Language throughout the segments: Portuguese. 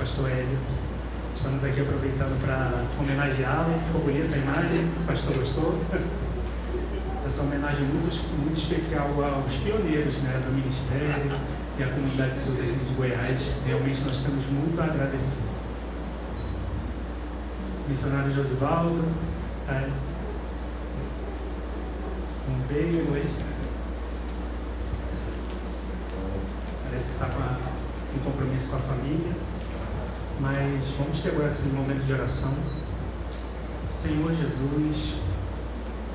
Pastor Hélio. Estamos aqui aproveitando para homenageá-lo. Ficou bonita a imagem? O pastor gostou? Essa homenagem muito especial aos pioneiros, né, do Ministério e à comunidade sul de Goiás. Realmente nós temos muito a agradecer. Missionário Josivaldo, tá? Não veio hoje. Parece que está com um compromisso com a família. Mas vamos ter agora esse momento de oração. Senhor Jesus,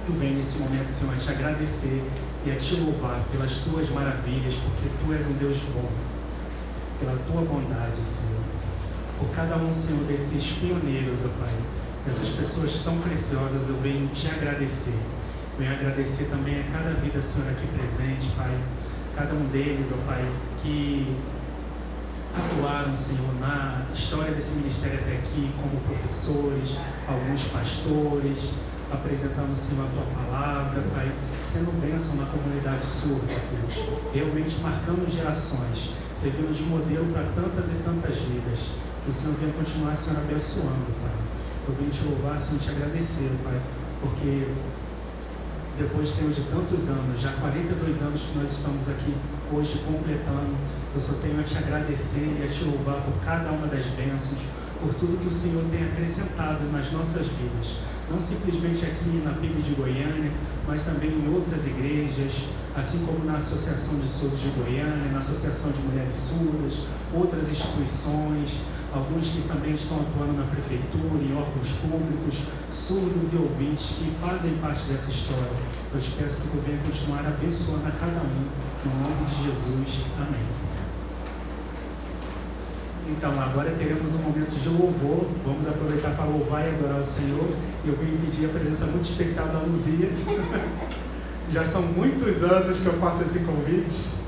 eu venho nesse momento, Senhor, a te agradecer e a te louvar pelas tuas maravilhas, porque tu és um Deus bom, pela tua bondade, Senhor. Por cada um, Senhor, desses pioneiros, ó Pai, dessas pessoas tão preciosas, eu venho te agradecer. Venho agradecer também a cada vida, Senhor, aqui presente, Pai. Cada um deles, ó Pai, que atuaram, Senhor, na história desse ministério até aqui, como professores, alguns pastores, apresentando, Senhor, a tua palavra, Pai, sendo bênção na comunidade surda, Deus, realmente marcando gerações, servindo de modelo para tantas e tantas vidas. Que o Senhor venha continuar, Senhor, abençoando, Pai. Eu venho te louvar, Senhor, te agradecer, Pai, porque depois, Senhor, de tantos anos, já 42 anos que nós estamos aqui hoje completando, eu só tenho a te agradecer e a te louvar por cada uma das bênçãos, por tudo que o Senhor tem acrescentado nas nossas vidas. Não simplesmente aqui na PIB de Goiânia, mas também em outras igrejas, assim como na Associação de Surdos de Goiânia, na Associação de Mulheres Surdas, outras instituições, alguns que também estão atuando na prefeitura, em órgãos públicos, surdos e ouvintes que fazem parte dessa história. Eu te peço que tu venha continuar abençoando a cada um, no nome de Jesus. Amém. Então, agora teremos um momento de louvor. Vamos aproveitar para louvar e adorar o Senhor. E eu vim pedir a presença muito especial da Luzia. Já são muitos anos que eu faço esse convite.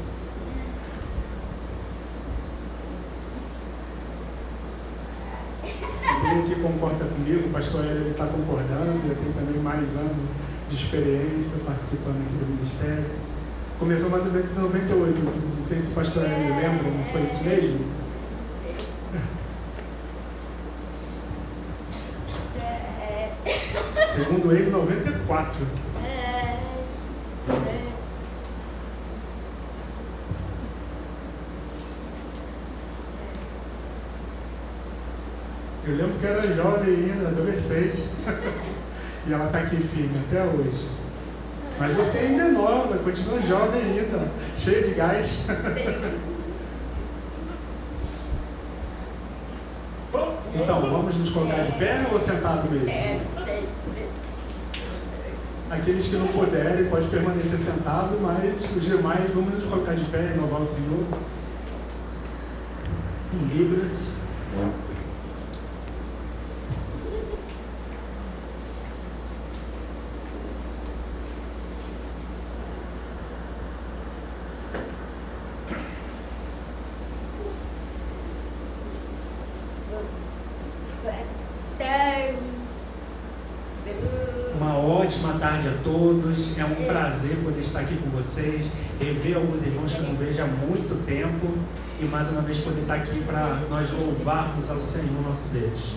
Quem que concorda comigo, o pastor ele está concordando, já tem também mais anos de experiência participando aqui do ministério. Começou mais ou menos em 98, não sei se o pastor ele lembra, não foi isso mesmo? Segundo ele, 94. Eu lembro que era jovem ainda, adolescente. E ela está aqui firme até hoje. Mas você ainda é nova, continua jovem ainda, cheia de gás. Então, vamos nos colocar de pé ou sentado mesmo? Aqueles que não puderem, pode permanecer sentado, mas os demais, vamos nos colocar de pé e louvar o Senhor. Em Libras. Uma ótima tarde a todos. É um prazer poder estar aqui com vocês, rever alguns irmãos que eu não vejo há muito tempo e mais uma vez poder estar aqui para nós louvarmos ao Senhor nosso Deus.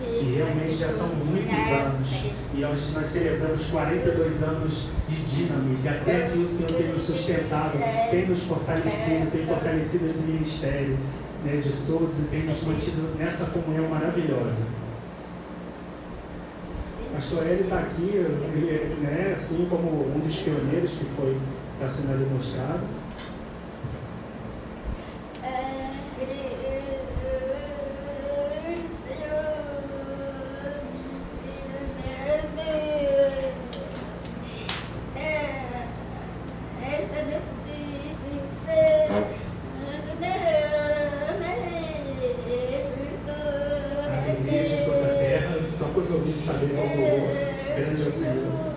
E realmente já são muitos anos, e hoje nós celebramos 42 anos de Dinamis, e até aqui o Senhor tem nos sustentado, tem nos fortalecido, tem fortalecido esse ministério, né, de Soutos, e tem nos mantido nessa comunhão maravilhosa. O pastor Hélio está aqui, ele, né, assim como um dos pioneiros que está sendo ali mostrado. Saber qual louvor grande ao Senhor.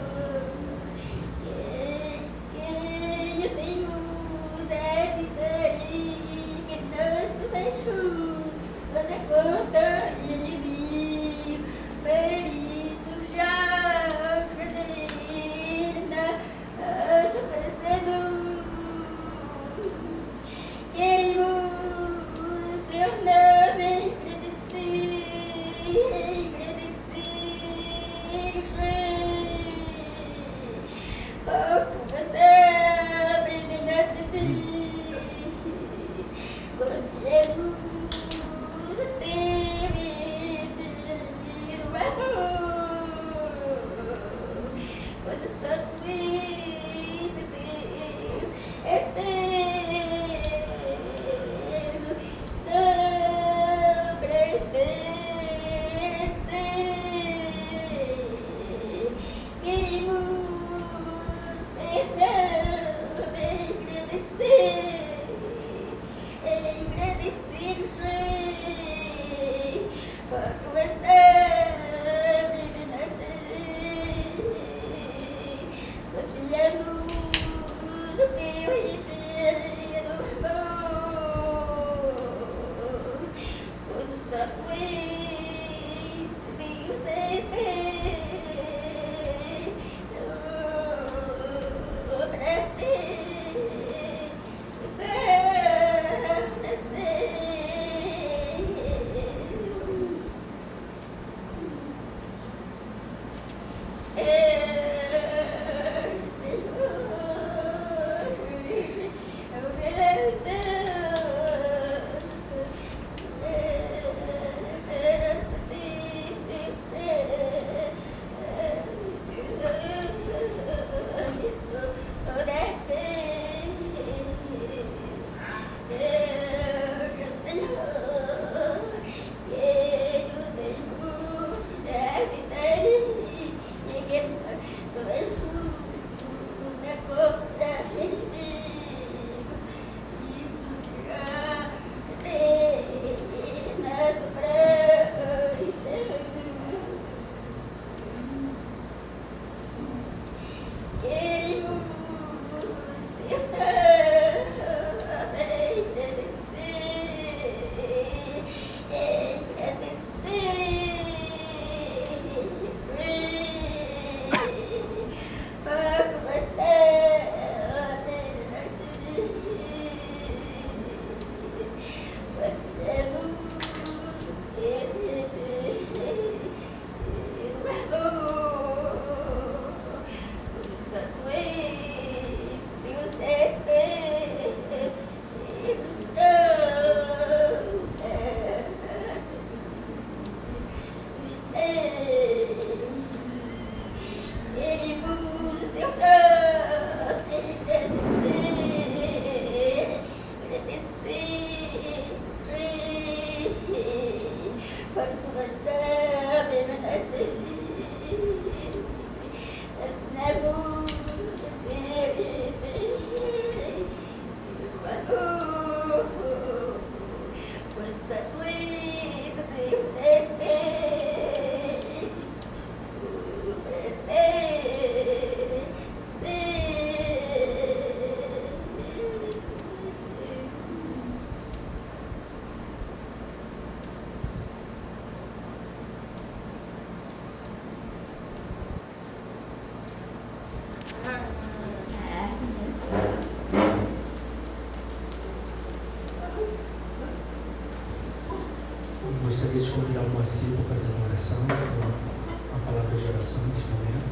gostaria de convidar o Moacir para fazer uma oração, uma palavra de oração nesse momento.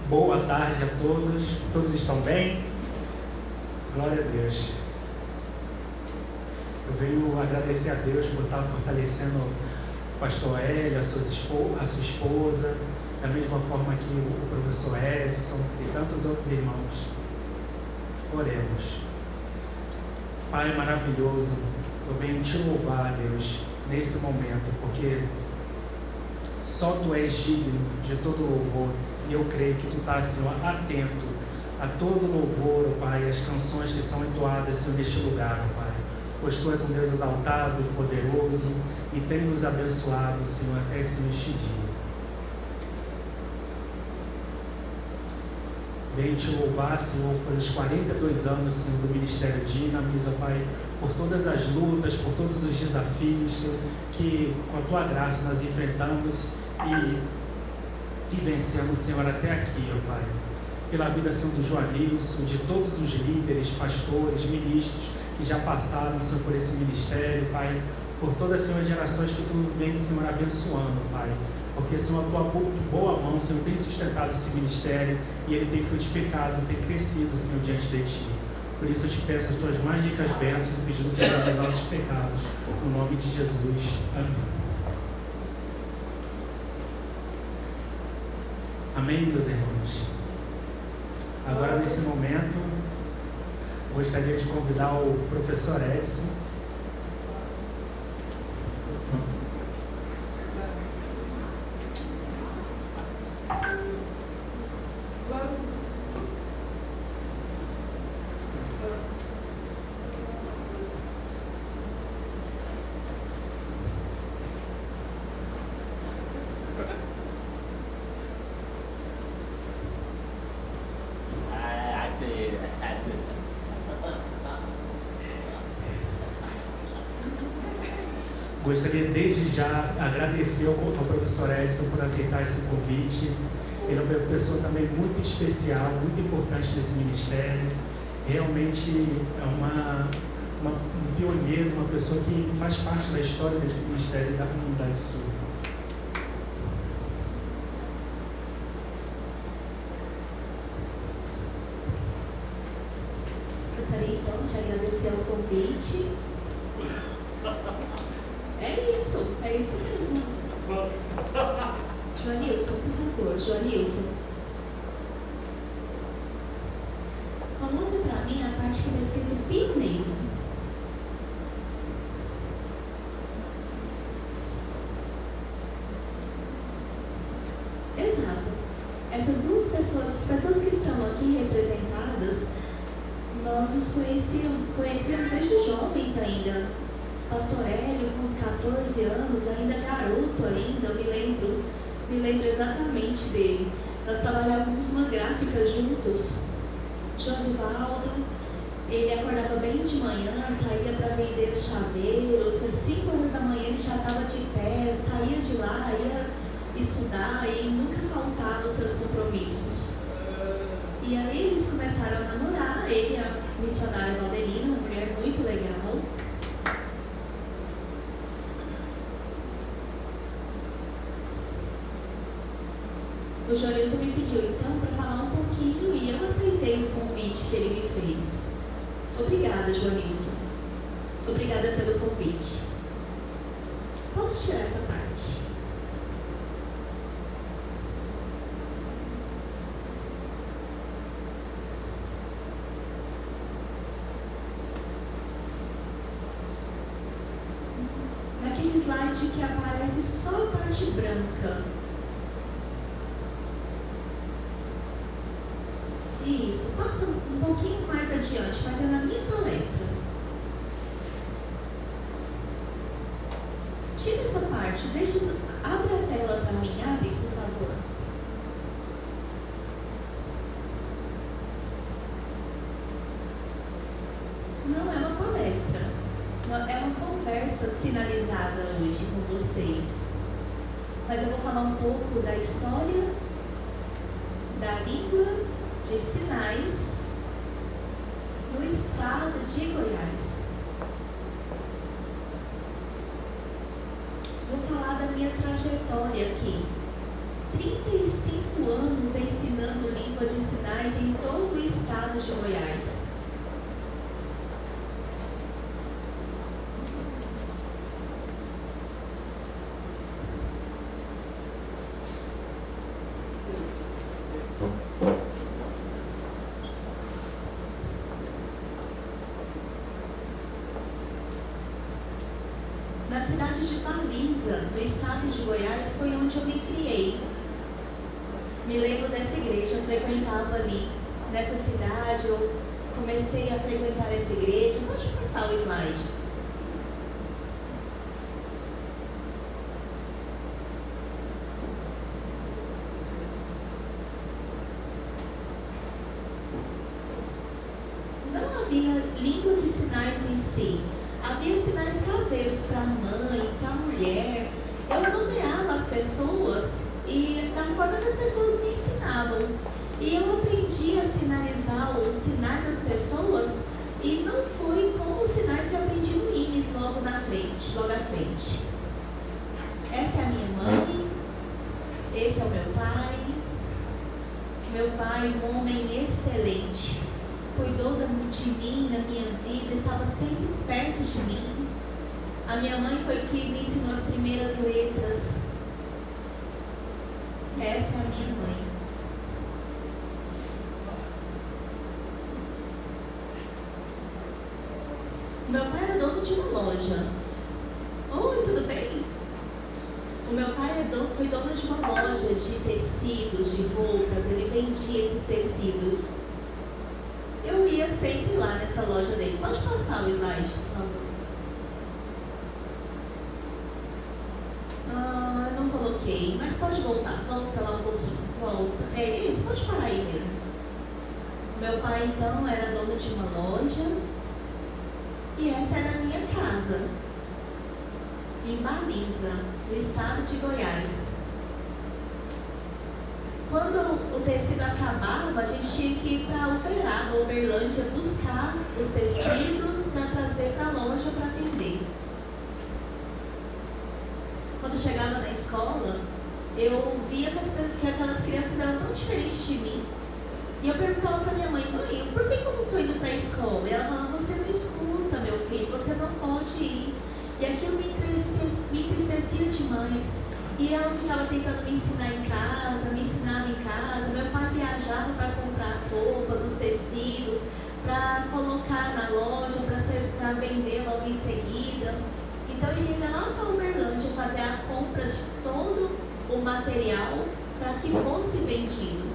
Boa tarde a todos. Todos estão bem? Glória a Deus. Eu venho agradecer a Deus por estar fortalecendo o pastor Hélio, a sua esposa, da mesma forma que o professor Edson e tantos outros irmãos. Oremos. Pai maravilhoso, eu venho te louvar, Deus, nesse momento, porque só Tu és digno de todo louvor, e eu creio que Tu estás, Senhor, atento a todo louvor, ó Pai, as canções que são entoadas, Senhor, neste lugar, ó Pai, pois Tu és um Deus exaltado, poderoso, e tem nos abençoado, Senhor, até este dia. Venho te louvar, Senhor, pelos 42 anos, Senhor, do Ministério Dinamis, ó Pai, por todas as lutas, por todos os desafios, Senhor, que com a Tua graça nós enfrentamos e vencemos, Senhor, até aqui, ó Pai. Pela vida, Senhor, do Joanilson, de todos os líderes, pastores, ministros que já passaram, Senhor, por esse ministério, Pai, por todas, Senhor, as gerações que Tu vem, Senhor, abençoando, Pai. Porque, Senhor, a Tua boa mão, Senhor, tem sustentado esse ministério e ele tem frutificado, tem crescido, Senhor, diante de Ti. Por isso eu te peço as Tuas mais ricas bênçãos, pedindo perdão dos nossos pecados, no nome de Jesus. Amém. Amém, meus irmãos? Agora, nesse momento, gostaria de convidar o professor Edson. Gostaria desde já agradecer ao professor Edson por aceitar esse convite. Ele é uma pessoa também muito especial, muito importante nesse ministério. Realmente é um pioneiro, uma pessoa que faz parte da história desse ministério e da comunidade sul. Gostaria então de agradecer o convite. É isso mesmo. Joanilson, por favor, Joanilson. Coloca para mim a parte que está escrito pioneiro. Exato. Essas duas pessoas, as pessoas que estão aqui representadas, nós os conhecemos desde jovens ainda. Pastor Hélio, com 14 anos, ainda garoto ainda, eu me lembro exatamente dele. Nós trabalhávamos numa gráfica juntos. Josivaldo, ele acordava bem de manhã, saía para vender os chaveiros, às 5 horas da manhã ele já estava de pé, saía de lá, ia estudar e nunca faltava os seus compromissos. E aí eles começaram a namorar, ele e a missionária Valdelina, uma mulher muito legal. O Joanilson me pediu então para falar um pouquinho e eu aceitei o convite que ele me fez. Obrigada, Joanilson. Obrigada pelo convite. Pode tirar essa parte. Naquele slide que aparece só a parte branca. Isso, passa um pouquinho mais adiante, mas é na minha palestra. Tira essa parte, abre a tela para mim, abre, por favor. Não é uma palestra, é uma conversa sinalizada hoje com vocês. Mas eu vou falar um pouco da história, da língua de sinais no no estado de Goiás. Vou falar da minha trajetória aqui. 35 anos ensinando língua de sinais em todo o estado de Goiás. Na cidade de Baliza, no estado de Goiás, foi onde eu me criei. Me lembro dessa igreja, frequentava ali nessa cidade, eu comecei a frequentar essa igreja. Pode passar o slide. Não havia língua de sinais em si. Havia sinais caseiros para a mãe, para a mulher. Eu nomeava as pessoas e da forma que as pessoas me ensinavam. E eu aprendi a sinalizar os sinais das pessoas e não foi como os sinais que eu aprendi no IMES logo à frente. Essa é a minha mãe, esse é o meu pai. Meu pai, um homem excelente, cuidou de mim, da minha vida, estava sempre perto de mim. A minha mãe foi que me ensinou as primeiras letras. Essa é a minha mãe. Meu pai era dono de uma loja. Oi, tudo bem? O meu pai foi dono de uma loja de tecidos, de roupas. Ele vendia esses tecidos. Eu ia sempre lá nessa loja dele. Pode passar o slide, por favor. Não coloquei, mas pode voltar. Volta lá um pouquinho. Volta. É isso, pode parar aí mesmo. Meu pai, então, era dono de uma loja. E essa era a minha casa. Em Baliza, no estado de Goiás. Quando o tecido acabava, a gente tinha que ir para Uberaba, Uberlândia, buscar os tecidos para trazer para a loja para vender. Quando chegava na escola, eu via que aquelas crianças eram tão diferentes de mim. E eu perguntava para minha mãe, por que eu não estou indo para a escola? E ela falava, você não escuta, meu filho, você não pode ir. E aquilo me entristecia demais. E ela ficava tentando me ensinar em casa, me ensinava em casa. Meu pai viajava para comprar as roupas, os tecidos, para colocar na loja, para vender logo em seguida. Então ele ia lá para Uberlândia fazer a compra de todo o material para que fosse vendido.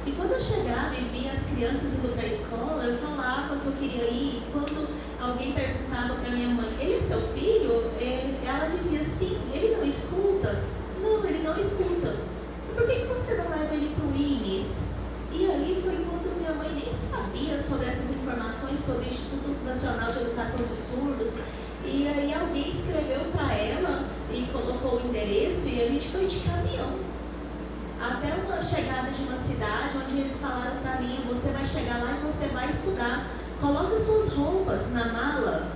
E quando eu chegava e via as crianças indo para a escola, eu falava que eu queria ir. E quando alguém perguntava para minha mãe, ele é seu filho? Ela dizia, sim, ele não escuta? Não, ele não escuta. Por que você não leva ele para o INES? E aí foi quando minha mãe nem sabia sobre essas informações sobre o Instituto Nacional de Educação de Surdos. E aí alguém escreveu para ela e colocou o endereço e a gente foi de caminhão. Até uma chegada de uma cidade onde eles falaram para mim, você vai chegar lá e você vai estudar, coloca suas roupas na mala.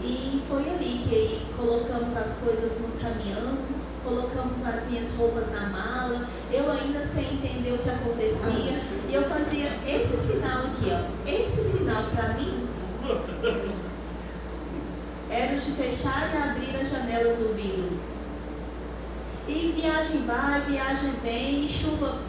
E foi ali que colocamos as coisas no caminhão, colocamos as minhas roupas na mala, eu ainda sem entender o que acontecia, e eu fazia esse sinal aqui, ó, esse sinal para mim, era de fechar e abrir as janelas do vidro. E viagem vai, viagem vem, chuva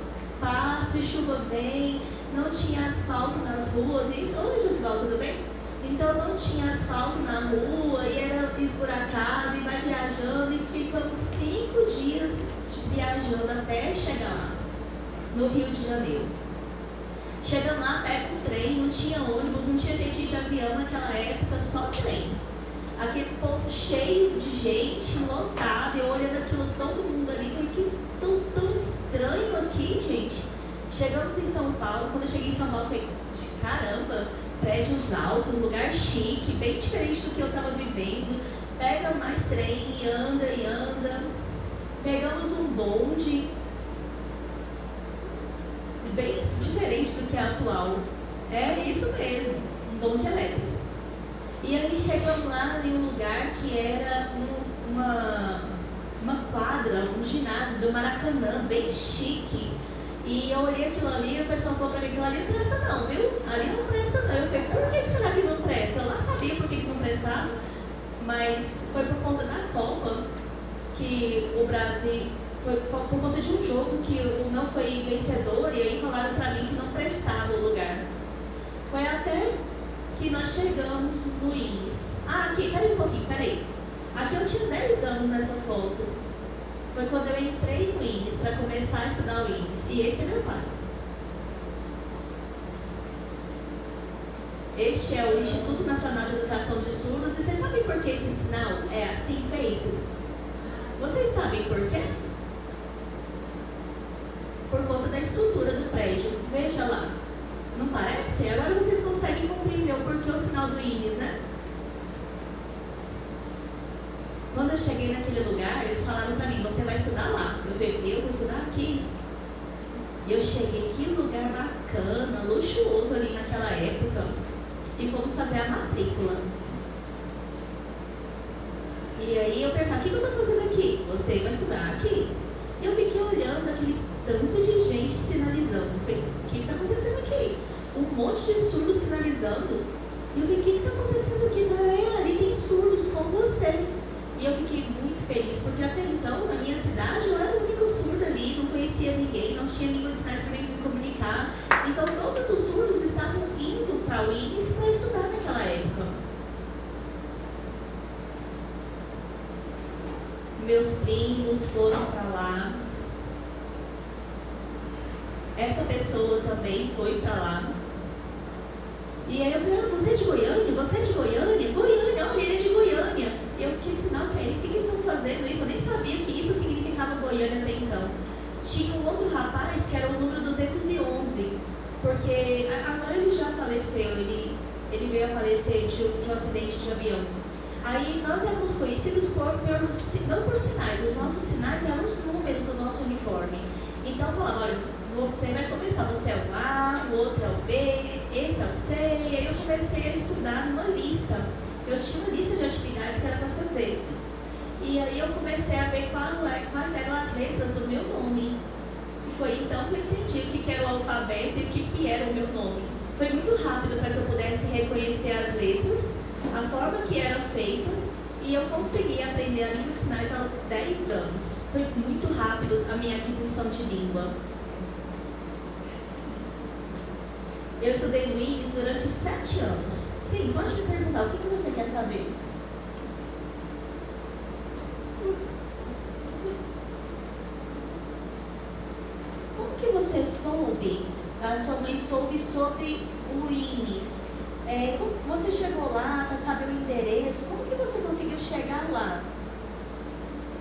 passa e chuva vem, não tinha asfalto nas ruas. Isso, oi Josival, tudo bem? Então não tinha asfalto na rua e era esburacado e vai viajando e ficamos 5 dias viajando até chegar lá, no Rio de Janeiro. Chegando lá, pega um trem, não tinha ônibus, não tinha gente de avião naquela época, só trem. Aquele povo cheio de gente, lotado, eu olhando aquilo, todo mundo ali, falei, que tão estranho aqui, gente. Chegamos em São Paulo, quando eu cheguei em São Paulo, falei, caramba, prédios altos, lugar chique, bem diferente do que eu estava vivendo. Pega mais trem e anda. Pegamos um bonde, bem diferente do que é atual. É isso mesmo. um bonde elétrico. E aí chegamos lá em um lugar que era uma quadra, um ginásio do Maracanã, bem chique. E eu olhei aquilo ali e o pessoal falou pra mim, aquilo ali não presta não, viu? Ali não presta não. Eu falei, por que será que não presta? Eu lá sabia por que não prestava, mas foi por conta da Copa que o Brasil, foi por conta de um jogo que não foi vencedor, e aí falaram pra mim que não prestava o lugar. Foi até que nós chegamos no INES. Aqui, peraí um pouquinho, peraí. Aqui eu tinha 10 anos nessa foto. Foi quando eu entrei no INES para começar a estudar o INES. E esse é meu pai. Este é o Instituto Nacional de Educação de Surdos. E vocês sabem por que esse sinal é assim feito? Vocês sabem por quê? Por conta da estrutura do prédio. Veja lá. Não parece? Agora vocês conseguem compreender o porquê o sinal do INES, né? Quando eu cheguei naquele lugar, eles falaram pra mim, você vai estudar lá. Eu falei, eu vou estudar aqui. E eu cheguei, que lugar bacana, luxuoso ali naquela época. E fomos fazer a matrícula. E aí eu perguntei, o que eu estou fazendo aqui? Você vai estudar aqui. E eu fiquei olhando aquele tanto de gente sinalizando. Eu falei, o que está acontecendo aqui? Um monte de surdos sinalizando. E eu falei, o que está acontecendo aqui? Eu falei, ali tem surdos com você. E eu fiquei muito feliz, porque até então, na minha cidade, eu era o único surdo ali, não conhecia ninguém, não tinha língua de sinais para me comunicar. Então, todos os surdos estavam indo para o INES para estudar naquela época. Meus primos foram para lá. Essa pessoa também foi para lá. E aí eu falei, você é de Goiânia? Você é de Goiânia? Goiânia, olha, ele é de Goiânia. E eu, que sinal que é esse? O que eles estão fazendo isso? Eu nem sabia que isso significava Goiânia até então. Tinha um outro rapaz que era o número 211, porque agora ele já faleceu, ele veio a falecer de um acidente de avião. Aí nós éramos conhecidos não por sinais, os nossos sinais eram os números do nosso uniforme. Então falava, olha, você vai começar, você é o A, o outro é o B, esse é o C, e aí eu comecei a estudar numa lista. Eu tinha uma lista de atividades que era para fazer. E aí eu comecei a ver quais eram as letras do meu nome. E foi então que eu entendi o que era o alfabeto e o que era o meu nome. Foi muito rápido para que eu pudesse reconhecer as letras, a forma que eram feitas, e eu consegui aprender a língua de sinais aos 10 anos. Foi muito rápido a minha aquisição de língua. Eu estudei no INES durante 7 anos. Sim, pode me perguntar, o que você quer saber? Como que você soube, a sua mãe soube sobre o INES? Como você chegou lá para saber o endereço? Como que você conseguiu chegar lá?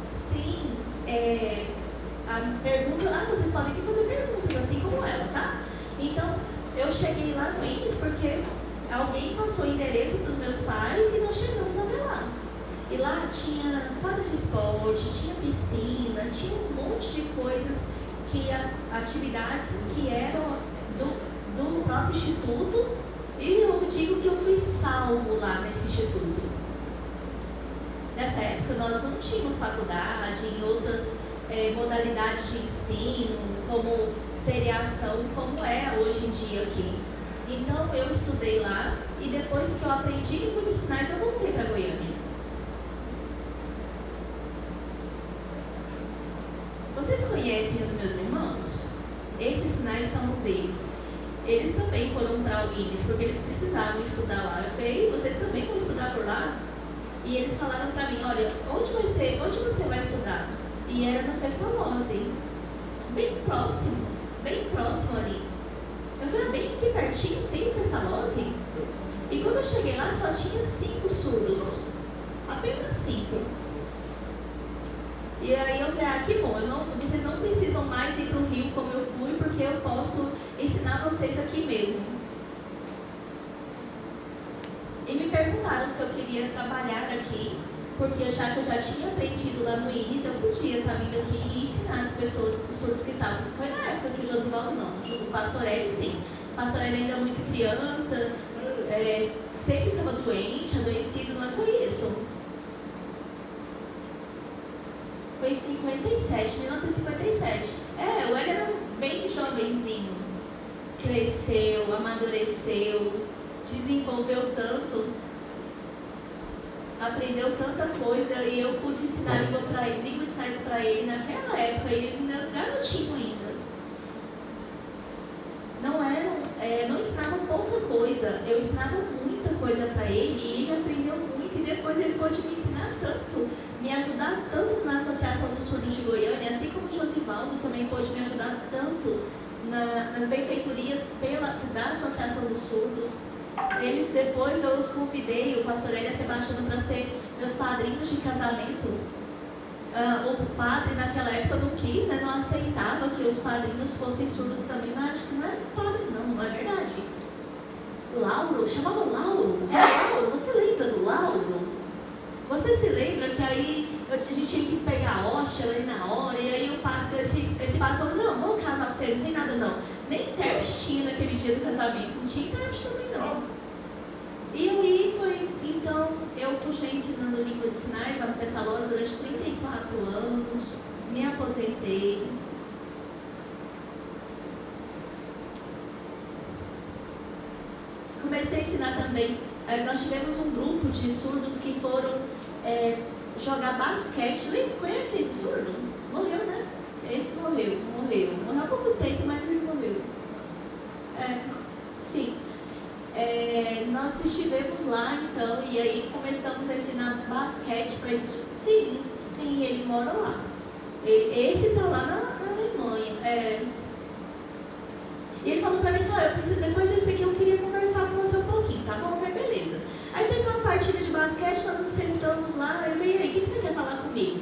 Sim, a pergunta... vocês podem me fazer perguntas assim como ela, tá? Então, eu cheguei lá no INES porque alguém passou o endereço para os meus pais e nós chegamos até lá. E lá tinha quadra de esporte, tinha piscina, tinha um monte de coisas, atividades que eram do próprio instituto. E eu digo que eu fui salvo lá nesse instituto. Nessa época nós não tínhamos faculdade em outras modalidades de ensino, como seriação, como é hoje em dia aqui. Então eu estudei lá e depois que eu aprendi língua de sinais eu voltei para Goiânia. Vocês conhecem os meus irmãos? Esses sinais são os deles. Eles também foram para o INES porque eles precisavam estudar lá. Eu falei, vocês também vão estudar por lá? E eles falaram para mim, olha, onde você vai estudar? E era na Pestalozzi, bem próximo ali. Eu falei, bem aqui pertinho tem Pestalozzi? E quando eu cheguei lá só tinha 5 surdos, apenas 5. E aí eu falei, que bom, vocês não precisam mais ir para o Rio como eu fui, porque eu posso ensinar vocês aqui mesmo. E me perguntaram se eu queria trabalhar aqui, porque já que eu já tinha aprendido lá no INES, eu podia estar vindo aqui e ensinar as pessoas, os surdos que estavam. Foi na época que o Josivaldo não, o pastor Hélio sim. O pastor Hélio ainda é muito criança, sempre estava doente, adoecido, não foi isso? Foi em 57, 1957. O Hélio era bem jovenzinho. Cresceu, amadureceu, desenvolveu tanto, aprendeu tanta coisa, e eu pude ensinar língua de sinais para ele naquela época, ele ainda garotinho ainda. Não ensinava pouca coisa, eu ensinava muita coisa para ele, e ele aprendeu muito, e depois ele pôde me ensinar tanto, me ajudar tanto na Associação dos Surdos de Goiânia, assim como o Josivaldo também pôde me ajudar tanto nas benfeitorias da Associação dos Surdos. Eles, depois eu os convidei, o pastor Hélio e a Sebastiana, para ser meus padrinhos de casamento. O padre naquela época não quis, não aceitava que os padrinhos fossem surdos também, mas acho que não era padre não é verdade. Lauro, chamava Lauro, Lauro, você lembra do Lauro? Você se lembra que aí a gente tinha que pegar a hóstia ali na hora, e aí o padre, esse padre falou, não, vou casar você, não tem nada não. Nem intérprete tinha naquele dia do casamento, não tinha intérprete também não. E aí foi, então, eu continuei ensinando língua de sinais lá no Pestalozzi durante 34 anos, me aposentei. Comecei a ensinar também, nós tivemos um grupo de surdos que foram jogar basquete. Conhece esse surdo? Morreu, né? Esse morreu há pouco tempo, mas ele morreu. Sim. Nós estivemos lá, então, e aí começamos a ensinar basquete para esses. Sim, ele mora lá. Esse está lá na Alemanha. E ele falou para mim assim, eu preciso, depois disso aqui eu queria conversar com você um pouquinho, tá bom? Eu falei, beleza. Aí teve uma partida de basquete, nós nos sentamos lá, eu falei, aí, o que você quer falar comigo?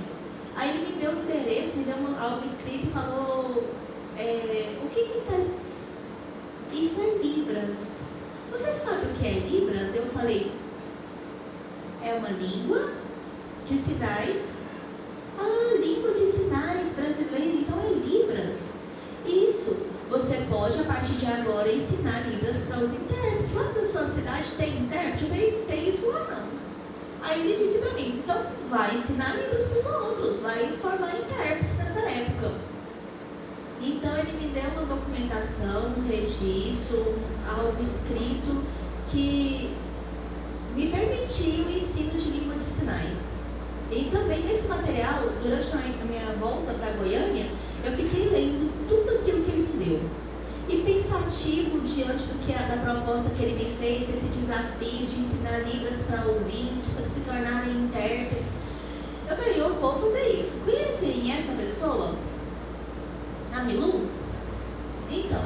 Aí ele me deu um endereço, me deu algo escrito e falou, o que está escrito? Isso é Libras. Você sabe o que é Libras? Eu falei, é uma língua de sinais. Língua de sinais brasileira, então é Libras. Isso, você pode a partir de agora ensinar Libras para os intérpretes. Lá na sua cidade tem intérprete? Eu falei, tem isso lá não. Aí ele disse para mim, então vai ensinar Libras para os outros, vai formar intérpretes nessa época. Então ele me deu uma documentação, um registro, algo escrito que me permitiu o ensino de língua de sinais. E também nesse material, durante a minha volta para Goiânia, eu fiquei lendo tudo aquilo que ele me deu. E pensativo diante da proposta que ele me fez, esse desafio de ensinar Libras para ouvintes, para se tornarem intérpretes. Eu falei, eu vou fazer isso. Conhecem essa pessoa? A Milu? Então,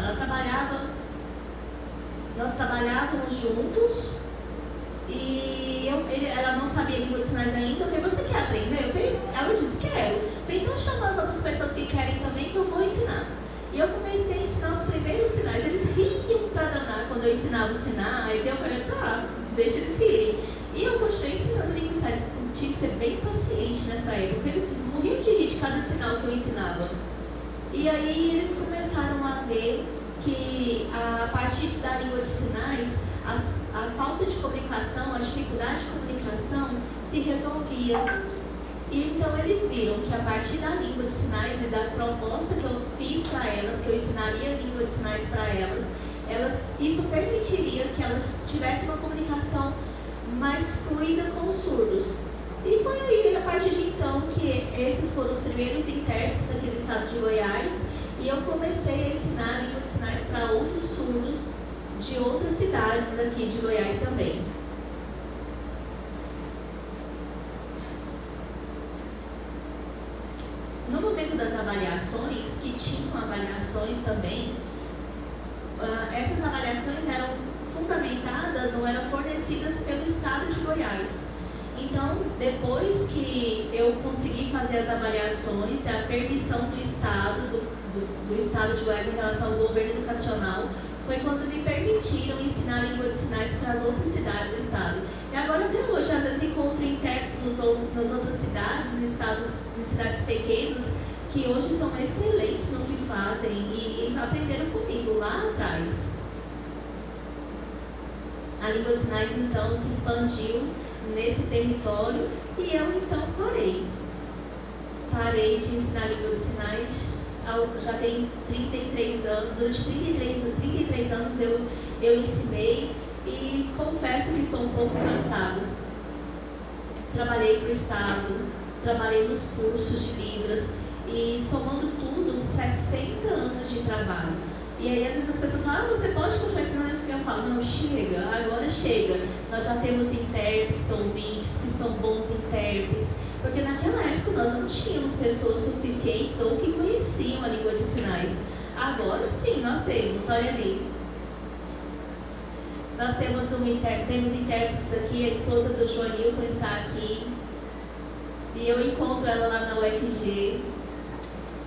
nós trabalhávamos juntos e ela não sabia língua de sinais ainda. Eu falei, você quer aprender? Ela disse, quero. Eu falei, então chama as outras pessoas que querem também que eu vou ensinar. E eu comecei a ensinar os primeiros sinais. Eles riam pra danar quando eu ensinava os sinais. E eu falei, tá, deixa eles rirem. E eu continuei ensinando língua de sinais. Eu tinha que ser bem paciente nessa época. Eles morriam de rir de cada sinal que eu ensinava. E aí eles começaram a ver que a partir da língua de sinais, a falta de comunicação, a dificuldade de comunicação se resolvia. E então eles viram que a partir da língua de sinais e da proposta que eu fiz para elas, que eu ensinaria a língua de sinais para elas, isso permitiria que elas tivessem uma comunicação mais fluida com os surdos. E foi aí, a partir de então, que esses foram os primeiros intérpretes aqui do estado de Goiás, e eu comecei a ensinar a língua de sinais para outros surdos de outras cidades aqui de Goiás também. No momento das avaliações, que tinham avaliações também, essas avaliações eram fundamentadas ou eram fornecidas pelo estado de Goiás. Então, depois que eu consegui fazer as avaliações, a permissão do Estado, do Estado de Goiás em relação ao governo educacional, foi quando me permitiram ensinar a língua de sinais para as outras cidades do Estado. E agora, até hoje, às vezes encontro intérpretes nas outras cidades, em cidades pequenas, que hoje são excelentes no que fazem e aprenderam comigo lá atrás. A língua de sinais então se expandiu nesse território e eu então parei de ensinar a língua de sinais. Já tem 33 anos, durante 33 anos eu ensinei e confesso que estou um pouco cansado. Trabalhei para o Estado, trabalhei nos cursos de Libras e somando tudo, 60 anos de trabalho. E aí às vezes as pessoas falam, você pode continuar ensinando? Eu falo, não, chega, agora chega. Nós já temos intérpretes, ouvintes, que são bons intérpretes, porque naquela época nós não tínhamos pessoas suficientes ou que conheciam a língua de sinais. Agora sim, nós temos, olha ali. Nós temos intérpretes aqui, a esposa do João Nilson está aqui, e eu encontro ela lá na UFG.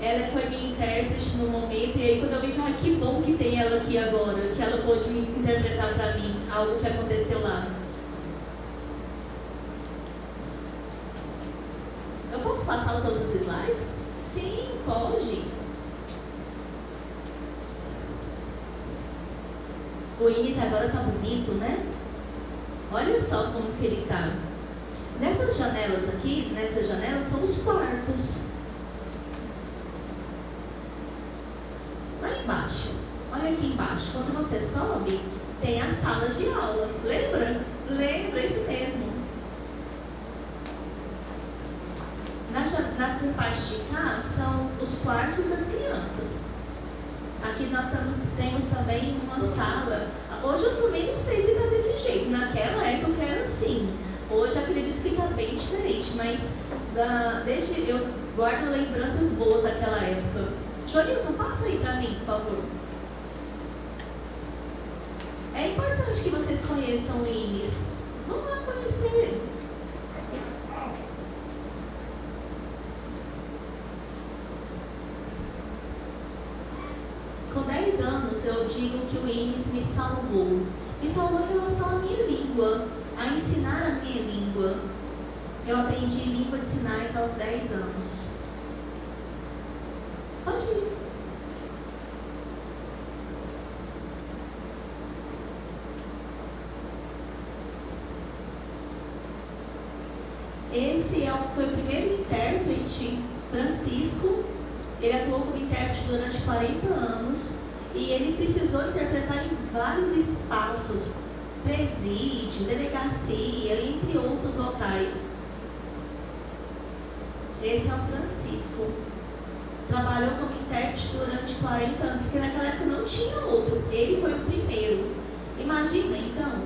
Ela foi minha intérprete no momento, e aí quando eu vi, falei, que bom que tem ela aqui agora, que ela pôde me interpretar para mim, algo que aconteceu lá. Eu posso passar os outros slides? Sim, pode. O Inis agora tá bonito, né? Olha só como que ele tá. Nessas janelas aqui, são os quartos. Lá embaixo, olha aqui embaixo, quando você sobe, tem as salas de aula. Lembra? Lembra, isso mesmo. Nessa parte de cá, são os quartos das crianças. Aqui nós temos também uma sala. Hoje eu também não sei se está desse jeito. Naquela época era assim. Hoje acredito que está bem diferente, mas eu guardo lembranças boas daquela época. Joanilson, passa aí para mim, por favor. É importante que vocês conheçam o Inis. Vamos lá conhecer. Com 10 anos eu digo que o Inis me salvou. Me salvou em relação à minha língua, a ensinar a minha língua. Eu aprendi língua de sinais aos 10 anos. Pode ir. Esse foi o primeiro intérprete, Francisco. Ele atuou como intérprete durante 40 anos e ele precisou interpretar em vários espaços, presídio, delegacia, entre outros locais. Esse é o Francisco. Trabalhou como intérprete durante 40 anos, porque naquela época não tinha outro. Ele foi o primeiro. Imagina, então,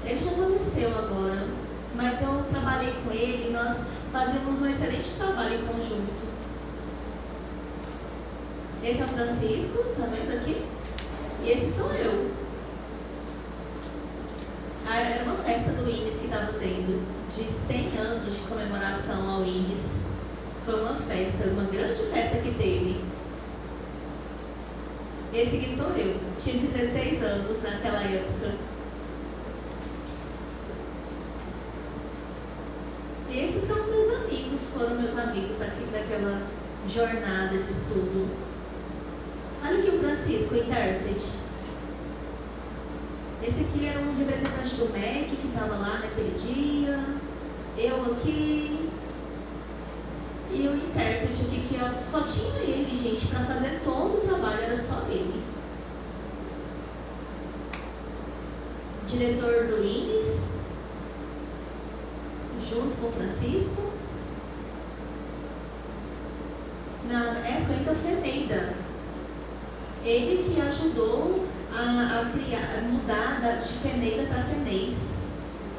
ele já faleceu agora, mas eu trabalhei com ele e nós fazíamos um excelente trabalho em conjunto. Esse é o Francisco, tá vendo aqui? E esse sou eu. Era uma festa do Inis que estava tendo, de 100 anos de comemoração ao Inis. Foi uma festa, uma grande festa que teve. Esse aqui sou eu. Tinha 16 anos naquela época. E esses são meus amigos, foram meus amigos daquela jornada de estudo. Olha aqui o Francisco, o intérprete. Esse aqui era um representante do MEC que estava lá naquele dia. Eu aqui. E o intérprete aqui, que só tinha ele, gente, para fazer todo o trabalho, era só ele. Diretor do Inis, junto com o Francisco. Na época ainda FENEIDA. Ele que ajudou a mudar de FENEIDA para FENEIS.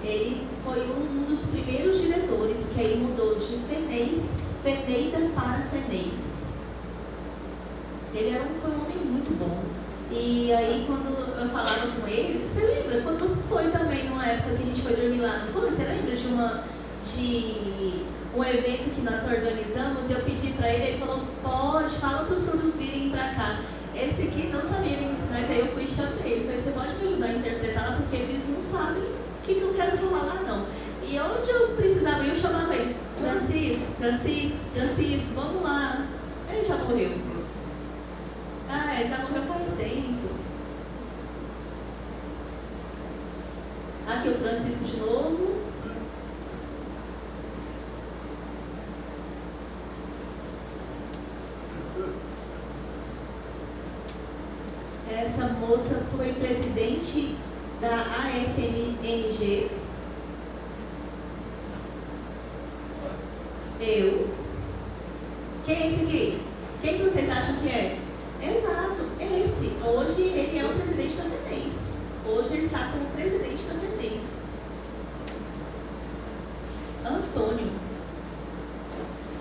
Ele foi um dos primeiros diretores que aí mudou de FENEIDA para FENEIS. Ele foi um homem muito bom. E aí quando eu falava com ele, você lembra? Quando você foi também numa época que a gente foi dormir lá, não foi? Você lembra de um evento que nós organizamos? E eu pedi para ele, ele falou, fala para os surdos virem para cá. Esse aqui não sabia língua de sinais, aí eu fui e chamei ele. Falei, você pode me ajudar a interpretar lá, porque eles não sabem o que eu quero falar lá, não. E onde eu precisava, eu chamava ele, Francisco, vamos lá. Ele já morreu. Já morreu faz tempo. Aqui o Francisco de novo. Essa moça foi presidente da ASMNG. Eu. Quem é esse aqui? Quem que vocês acham que é? Exato, é esse. Hoje ele é o presidente da FENES. Hoje ele está como presidente da FENES. Antônio.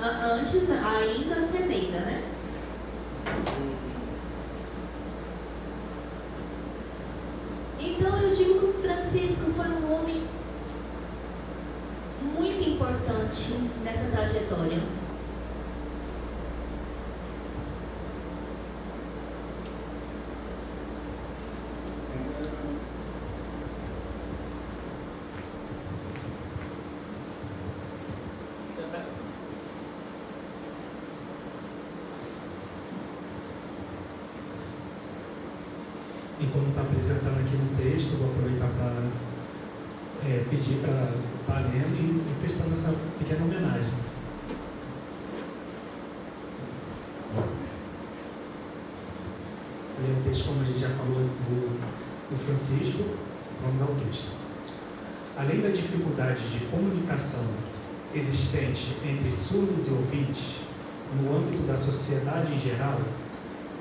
Antes ainda Fenenda, né? Então eu digo que o Francisco foi um homem muito importante nessa trajetória. E como está apresentando aqui no texto, eu vou aproveitar para pedir para estar lendo e prestando essa pequena homenagem. Lendo o texto, como a gente já falou, do Francisco, vamos ao texto. Além da dificuldade de comunicação existente entre surdos e ouvintes, no âmbito da sociedade em geral,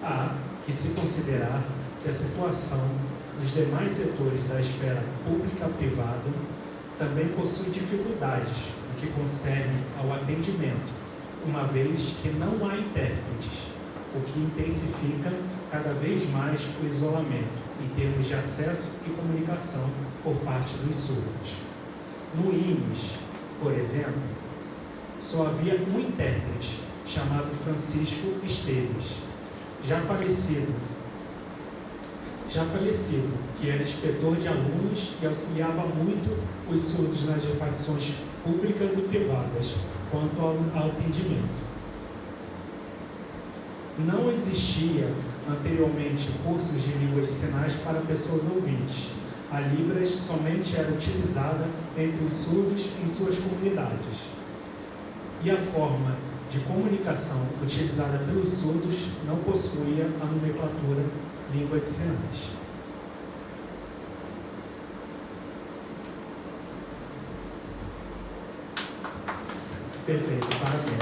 há que se considerar que a situação dos demais setores da esfera pública-privada também possui dificuldades no que concerne ao atendimento, uma vez que não há intérpretes, o que intensifica cada vez mais o isolamento em termos de acesso e comunicação por parte dos surdos. No IMES, por exemplo, só havia um intérprete, chamado Francisco Esteves, já falecido, que era inspetor de alunos e auxiliava muito os surdos nas repartições públicas e privadas quanto ao atendimento. Não existia anteriormente cursos de língua de sinais para pessoas ouvintes. A Libras somente era utilizada entre os surdos em suas comunidades. E a forma de comunicação utilizada pelos surdos não possuía a nomenclatura língua de sinais. Perfeito, parabéns.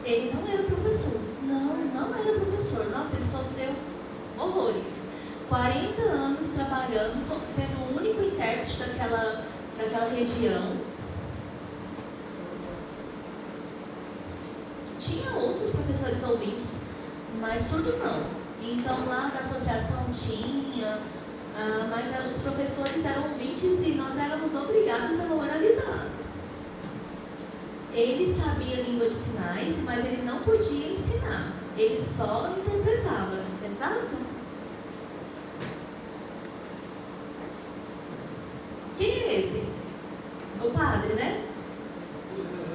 Ele não era professor. Não era professor. Nossa, ele sofreu horrores. 40 anos trabalhando, sendo o único intérprete daquela região. Tinha outros professores ouvintes, mas surdos não. Então lá da associação tinha, mas os professores eram ouvintes e nós éramos obrigados a oralizar. Ele sabia língua de sinais, mas ele não podia ensinar. Ele só interpretava. Exato? Quem é esse? O padre, né?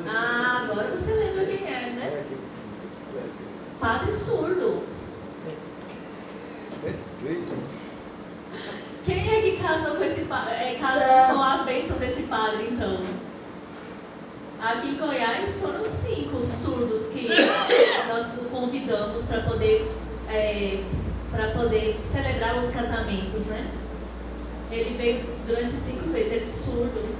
Ah, agora você lembra quem é, né? Padre surdo. Quem é que casou com esse padre? Casou com a bênção desse padre, então? Aqui em Goiás foram 5 surdos que nós convidamos para poder celebrar os casamentos, né? Ele veio durante 5 vezes, ele surdo.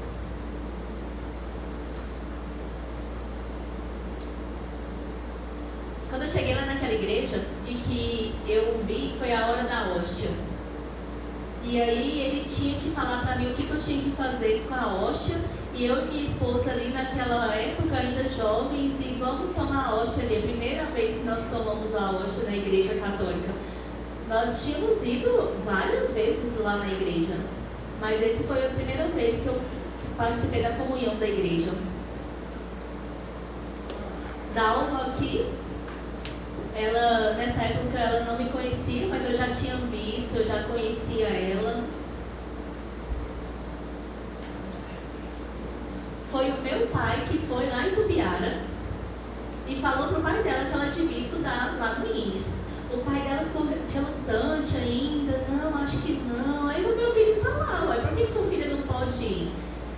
Quando eu cheguei lá naquela igreja e que eu vi, foi a hora da hóstia. E aí ele tinha que falar para mim o que eu tinha que fazer com a hóstia. E eu e minha esposa ali naquela época, ainda jovens, e vamos tomar a hóstia ali. A primeira vez que nós tomamos a hóstia na igreja católica. Nós tínhamos ido várias vezes lá na igreja. Mas essa foi a primeira vez que eu participei da comunhão da igreja. Dalva aqui, ela, nessa época ela não me conhecia, mas eu já tinha visto, eu já conhecia ela. Foi o meu pai que foi lá em Tubiara e falou pro pai dela que ela devia estudar lá no INES. O pai dela ficou relutante ainda, não, acho que não. Aí o meu filho tá lá, ué, por que sua filha não pode ir?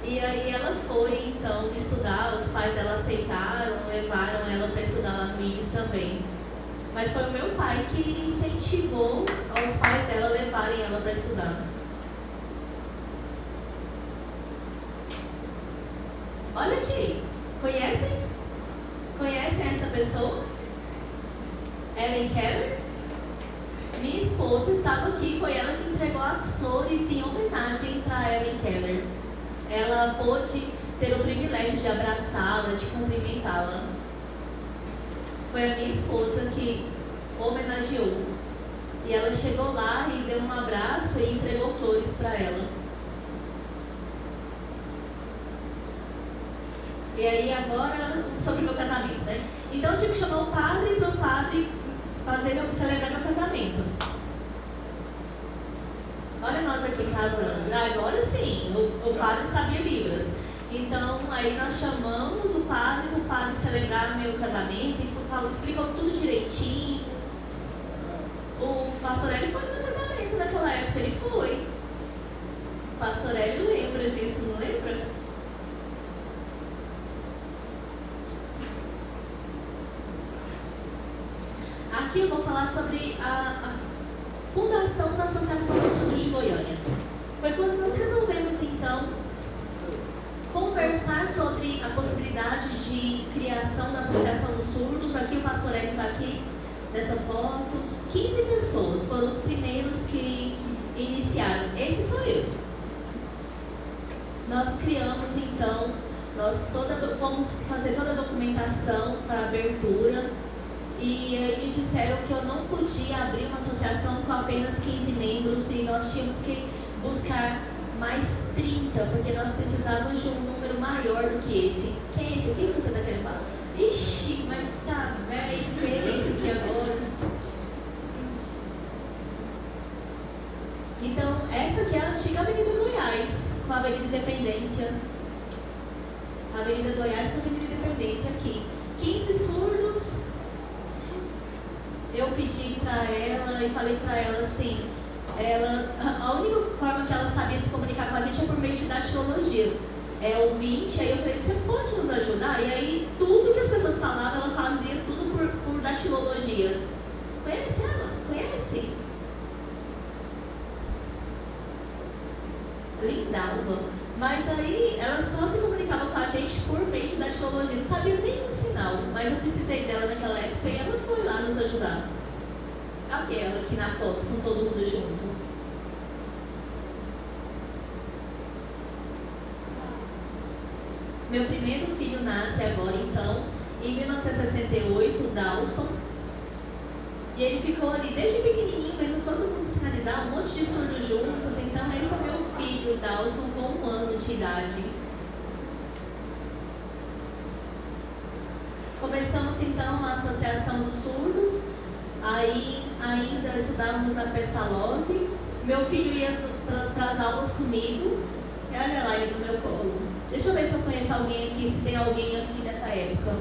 E aí ela foi então estudar, os pais dela aceitaram, levaram ela para estudar lá no INES também. Mas foi o meu pai que incentivou aos pais dela levarem ela para estudar. Olha aqui, conhecem? Conhecem essa pessoa? Helen Keller? Minha esposa estava aqui, foi ela que entregou as flores em homenagem para Helen Keller. Ela pôde ter o privilégio de abraçá-la, de cumprimentá-la. Foi a minha esposa que homenageou. E ela chegou lá e deu um abraço e entregou flores para ela. E aí agora, sobre o meu casamento, né? Então eu tive que chamar o padre para o padre celebrar meu casamento. Olha nós aqui casando. Agora sim, o padre sabia Libras. Então aí nós chamamos o padre para o padre celebrar meu casamento e explicou tudo direitinho. O pastor Hélio foi no meu casamento naquela época, ele foi. O pastor Hélio lembra disso, não lembra? Aqui eu vou falar sobre a fundação da Associação dos Surdos de Goiânia. Foi quando nós resolvemos, então, conversar sobre a possibilidade de criação da Associação dos Surdos. Aqui o pastor Hélio está aqui, nessa foto. 15 pessoas foram os primeiros que iniciaram. Esse sou eu. Nós criamos, então, fomos fazer toda a documentação para a abertura. E aí me disseram que eu não podia abrir uma associação com apenas 15 membros e nós tínhamos que buscar mais 30, porque nós precisávamos de um número maior do que esse. Quem é esse aqui que você está querendo falar? Ixi, mas tá velho, feio esse aqui agora. Então, essa aqui é a antiga Avenida Goiás, com a Avenida Independência. A Avenida Goiás com a Avenida Independência aqui. 15 surdos. Eu pedi para ela e falei para ela assim, a única forma que ela sabia se comunicar com a gente é por meio de datilologia. É ouvinte, aí eu falei, você pode nos ajudar? E aí tudo que as pessoas falavam, ela fazia tudo por datilologia. Conhece ela? Conhece? Lindalva. Mas aí ela só se comunicava com a gente por meio de datilologia, não sabia nenhum sinal, mas eu precisei dela naquela época e ela foi lá nos ajudar. Aqui ela aqui na foto, com todo mundo junto. Meu primeiro filho nasce agora então, em 1968, Dalson. E ele ficou ali desde pequenininho, vendo todo mundo sinalizar, um monte de surdos juntos. Então esse é o meu filho, Dalson, com 1 ano de idade. Começamos então a Associação dos Surdos. Aí ainda estudávamos na Pestalozzi. Meu filho ia para as aulas comigo. E olha lá ele no meu colo. Deixa eu ver se eu conheço alguém aqui, se tem alguém aqui nessa época.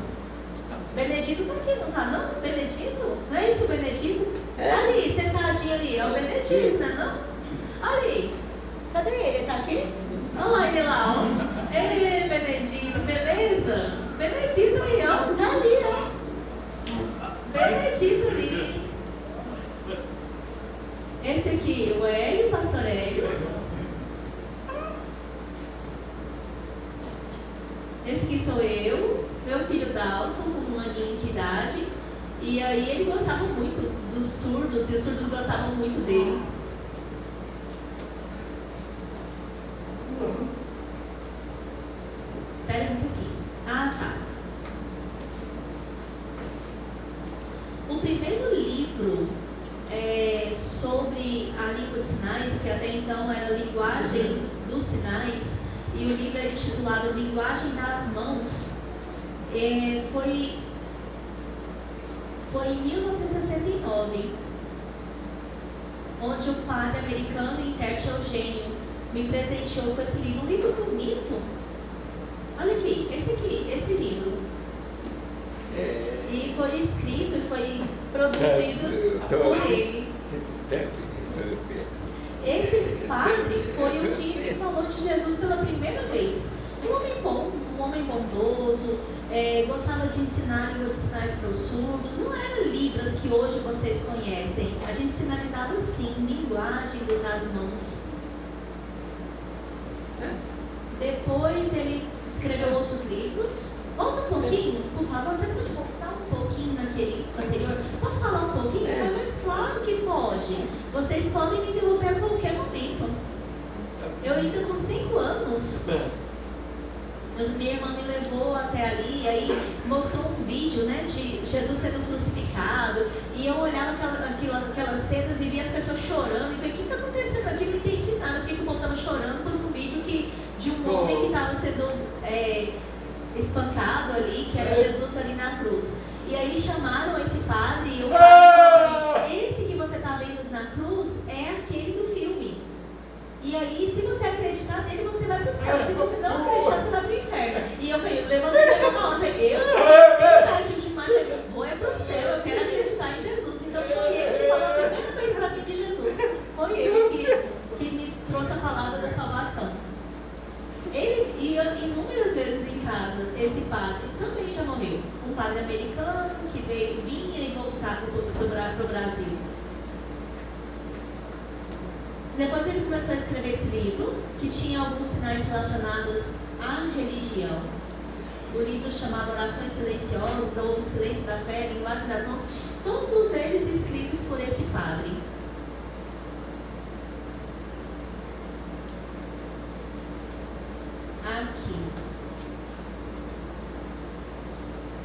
Benedito tá aqui, não tá não? Benedito? Não é esse o Benedito? É. Ali, sentadinho ali, é o Benedito, né não? Ali, cadê ele? Ele tá aqui? Olha lá ele lá, ó. Ei, Benedito, beleza? Benedito aí, ó, tá ali, ó. Benedito ali. Esse aqui, o Hélio, o pastor Hélio. Esse aqui sou eu. Meu filho Dalson, com 1 aninho de idade, e aí ele gostava muito dos surdos, e os surdos gostavam muito dele. Espera um pouquinho. Ah, tá. O primeiro livro sobre a língua de sinais, que até então era Linguagem dos Sinais, e o livro era intitulado Linguagem das Mãos, foi em 1969, onde o padre americano e intérprete Eugênio me presenteou com esse livro. Um livro bonito. Olha aqui, esse livro. E foi escrito e foi produzido por ele. Esse padre foi o que falou de Jesus pela primeira vez. Um homem bom, um homem bondoso, gostava de ensinar língua de sinais para os surdos. Não era Libras que hoje vocês conhecem. A gente sinalizava assim, linguagem das mãos. Depois ele escreveu outros livros. Volta um pouquinho, por favor. Você pode voltar um pouquinho naquele anterior? Posso falar um pouquinho? Mas claro que pode. Vocês podem me interromper a qualquer momento. Eu ainda com 5 anos, minha irmã me levou até ali, e aí mostrou um vídeo, né, de Jesus sendo crucificado, e eu olhava aquelas cenas e via as pessoas chorando, e falei, o que está acontecendo aqui? Eu não entendi nada, porque o povo estava chorando por um vídeo de um homem que estava sendo espancado ali, que era Jesus ali na cruz. E aí chamaram esse padre, e o padre falou, esse que você está vendo na cruz é aquele do filme. E aí, se você acreditar nele, você vai para o céu. Se você não acreditar, você vai para o inferno. E eu falei, levantei a mão na hora, eu pensativo demais, falei, vou para o céu, eu quero acreditar em Jesus. Então foi ele que falou a primeira vez para mim de Jesus. Foi ele que me trouxe a palavra da salvação. Ele ia inúmeras vezes em casa, esse padre também já morreu. Um padre americano que vinha e voltava para o Brasil. Depois ele começou a escrever esse livro, que tinha alguns sinais relacionados à religião. O livro chamava Orações Silenciosas, ou do Silêncio da Fé, Linguagem das Mãos, todos eles escritos por esse padre. Aqui.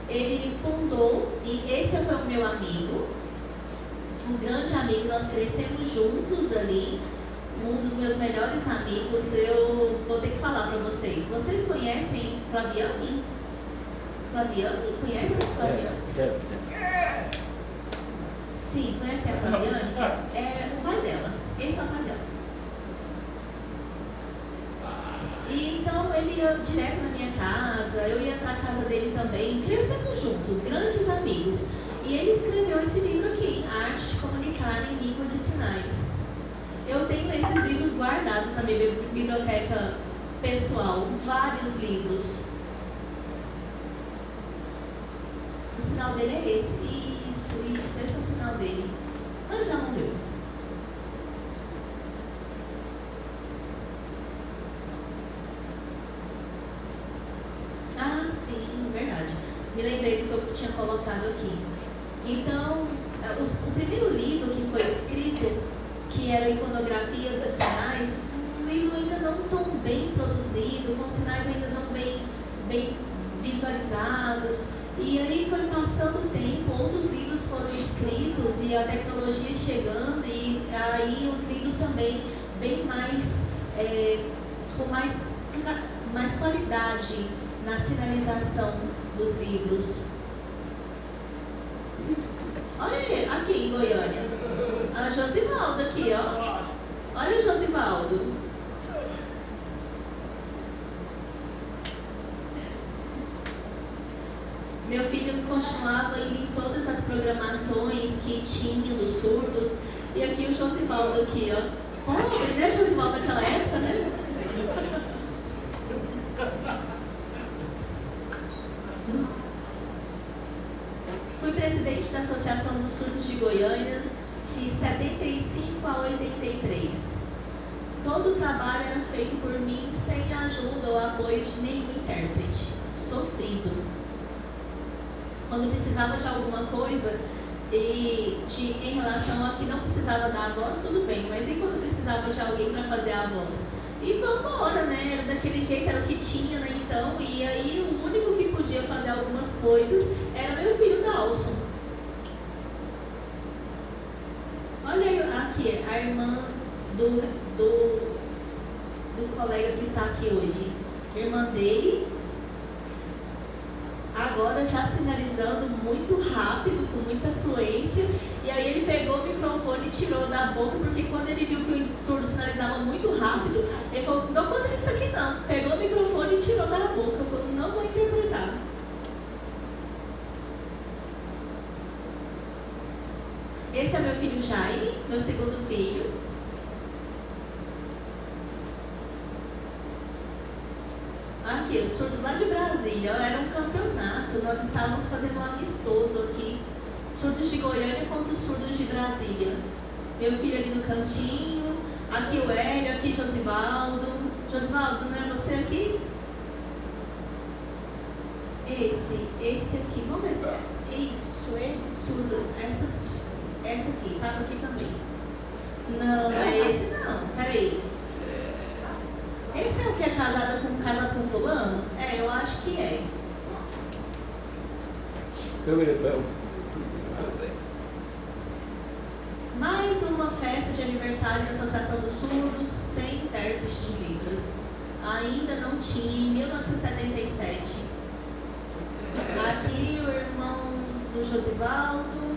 Ele fundou, e esse foi o meu amigo, um grande amigo, nós crescemos juntos ali. Um dos meus melhores amigos, eu vou ter que falar para vocês. Vocês conhecem Flaviane? Flaviane? Conhecem a Flaviane? Sim, conhecem a Flaviane? É o pai dela. Esse é o pai dela. E então ele ia direto na minha casa, eu ia para a casa dele também. Crescemos juntos, grandes amigos. E ele escreveu esse livro aqui, A Arte de Comunicar em Língua de Sinais. Eu tenho esses livros guardados na minha biblioteca pessoal, vários livros. O sinal dele é esse. Isso, esse é o sinal dele. Ah, já morreu. Ah, sim, verdade. Me lembrei do que eu tinha colocado aqui. Então, o primeiro livro que foi escrito, que era a Iconografia dos Sinais, um livro ainda não tão bem produzido, com sinais ainda não bem visualizados. E aí foi passando o tempo, outros livros foram escritos e a tecnologia chegando, e aí os livros também bem mais, com mais qualidade na sinalização dos livros. Olha aqui em Goiânia, a Josivaldo aqui, ó. Olha o Josivaldo. Meu filho continuava indo em todas as programações que tinha dos surdos. E aqui o Josivaldo aqui, ó. Pobre, né, Josivaldo naquela época, né? Fui presidente da Associação dos Surdos de Goiânia de 75 a 83. Todo o trabalho era feito por mim sem a ajuda ou apoio de nenhum intérprete. Sofrido. Quando precisava de alguma coisa em relação a que não precisava dar a voz, tudo bem, mas e quando precisava de alguém para fazer a voz? E vamos embora, né? Era daquele jeito, era o que tinha, né? Então, e aí o único que podia fazer algumas coisas era meu filho Dalson. Olha aqui, a irmã do colega que está aqui hoje. Irmã dele, agora já sinalizando muito rápido, com muita fluência. E aí ele pegou o microfone e tirou da boca, porque quando ele viu que o surdo sinalizava muito rápido, ele falou, não dou conta disso aqui não. Pegou o microfone e tirou da boca. Eu falei, não vou interpretar. Jaime, meu segundo filho. Aqui, os surdos lá de Brasília, era um campeonato, nós estávamos fazendo um amistoso aqui, surdos de Goiânia contra os surdos de Brasília. Meu filho ali no cantinho, aqui o Hélio, aqui Josivaldo. Josivaldo, não é você aqui? Esse aqui, vamos ver se é isso, esse surdo, essa aqui, estava aqui também. Não, não é esse não, peraí. Esse é o que é casado com fulano? Eu acho que é. Mais uma festa de aniversário da Associação dos Surdos sem intérprete de Libras. Ainda não tinha, em 1977. Aqui o irmão do Josivaldo.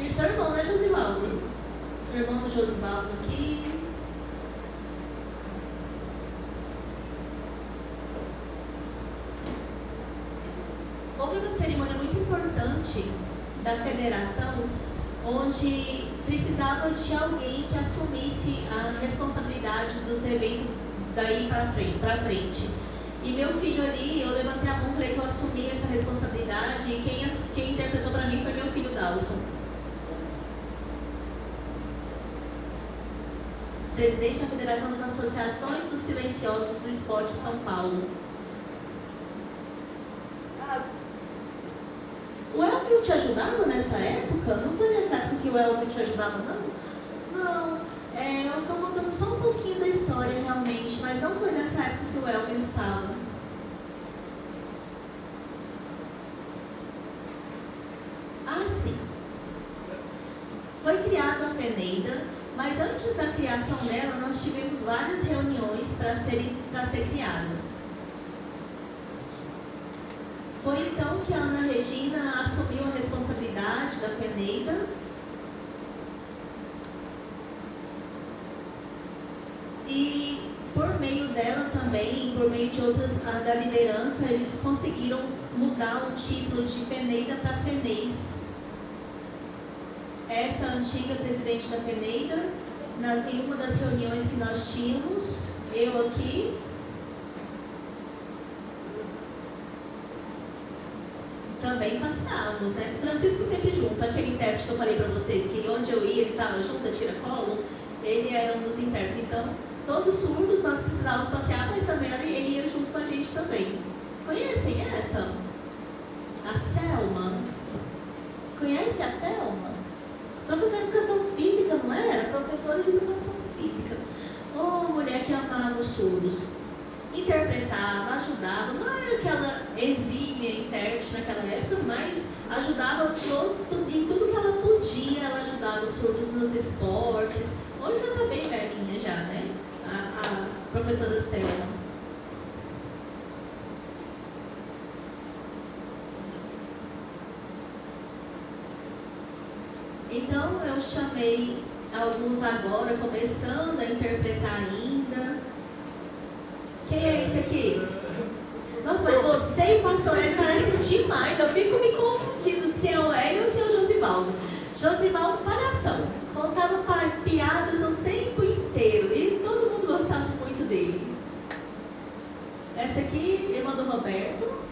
E seu irmão, né, Josivaldo? O irmão do Josivaldo aqui. Houve uma cerimônia muito importante da federação, onde precisava de alguém que assumisse a responsabilidade dos eventos daí para frente. E meu filho ali, eu levantei a mão e falei que eu assumi essa responsabilidade, e quem interpretou para mim foi meu filho Dalson. Presidente da Federação das Associações dos Silenciosos do Esporte de São Paulo. O Elvio te ajudava nessa época? Não foi nessa época que o Elvio te ajudava, não? Não, eu estou contando só um pouquinho da história realmente, mas não foi nessa época que o Elvio estava. Sim. Foi criada a FENEIDA, mas antes da criação dela, nós tivemos várias reuniões para ser criada. Foi então que a Ana Regina assumiu a responsabilidade da FENEIDA. E por meio dela também, por meio de outras da liderança, eles conseguiram mudar o título de FENEIDA para FENEIS. Essa antiga presidente da FENEIDA, em uma das reuniões que nós tínhamos, eu aqui, também passeávamos, né? Francisco sempre junto, aquele intérprete que eu falei para vocês, que onde eu ia ele estava junto, a tira-colo, ele era um dos intérpretes. Então, todos surdos nós precisávamos passear, mas também ele ia junto com a gente também. Conhecem essa? A Selma. Conhece a Selma? Professora de Educação Física, não era? Professora de Educação Física. Mulher que amava os surdos. Interpretava, ajudava, não era aquela exímia intérprete naquela época, mas ajudava em tudo que ela podia, ela ajudava os surdos nos esportes. Hoje já está bem velhinha já, né? A professora Selma. Então eu chamei alguns agora, começando a interpretar ainda. Quem é esse aqui? Nossa, mas você e o pastor Hélio parecem demais. Eu fico me confundindo se é o Hélio ou se é o Josivaldo. Josivaldo, palhação. Contava piadas o tempo inteiro e todo mundo gostava muito dele. Essa aqui, irmã do Roberto.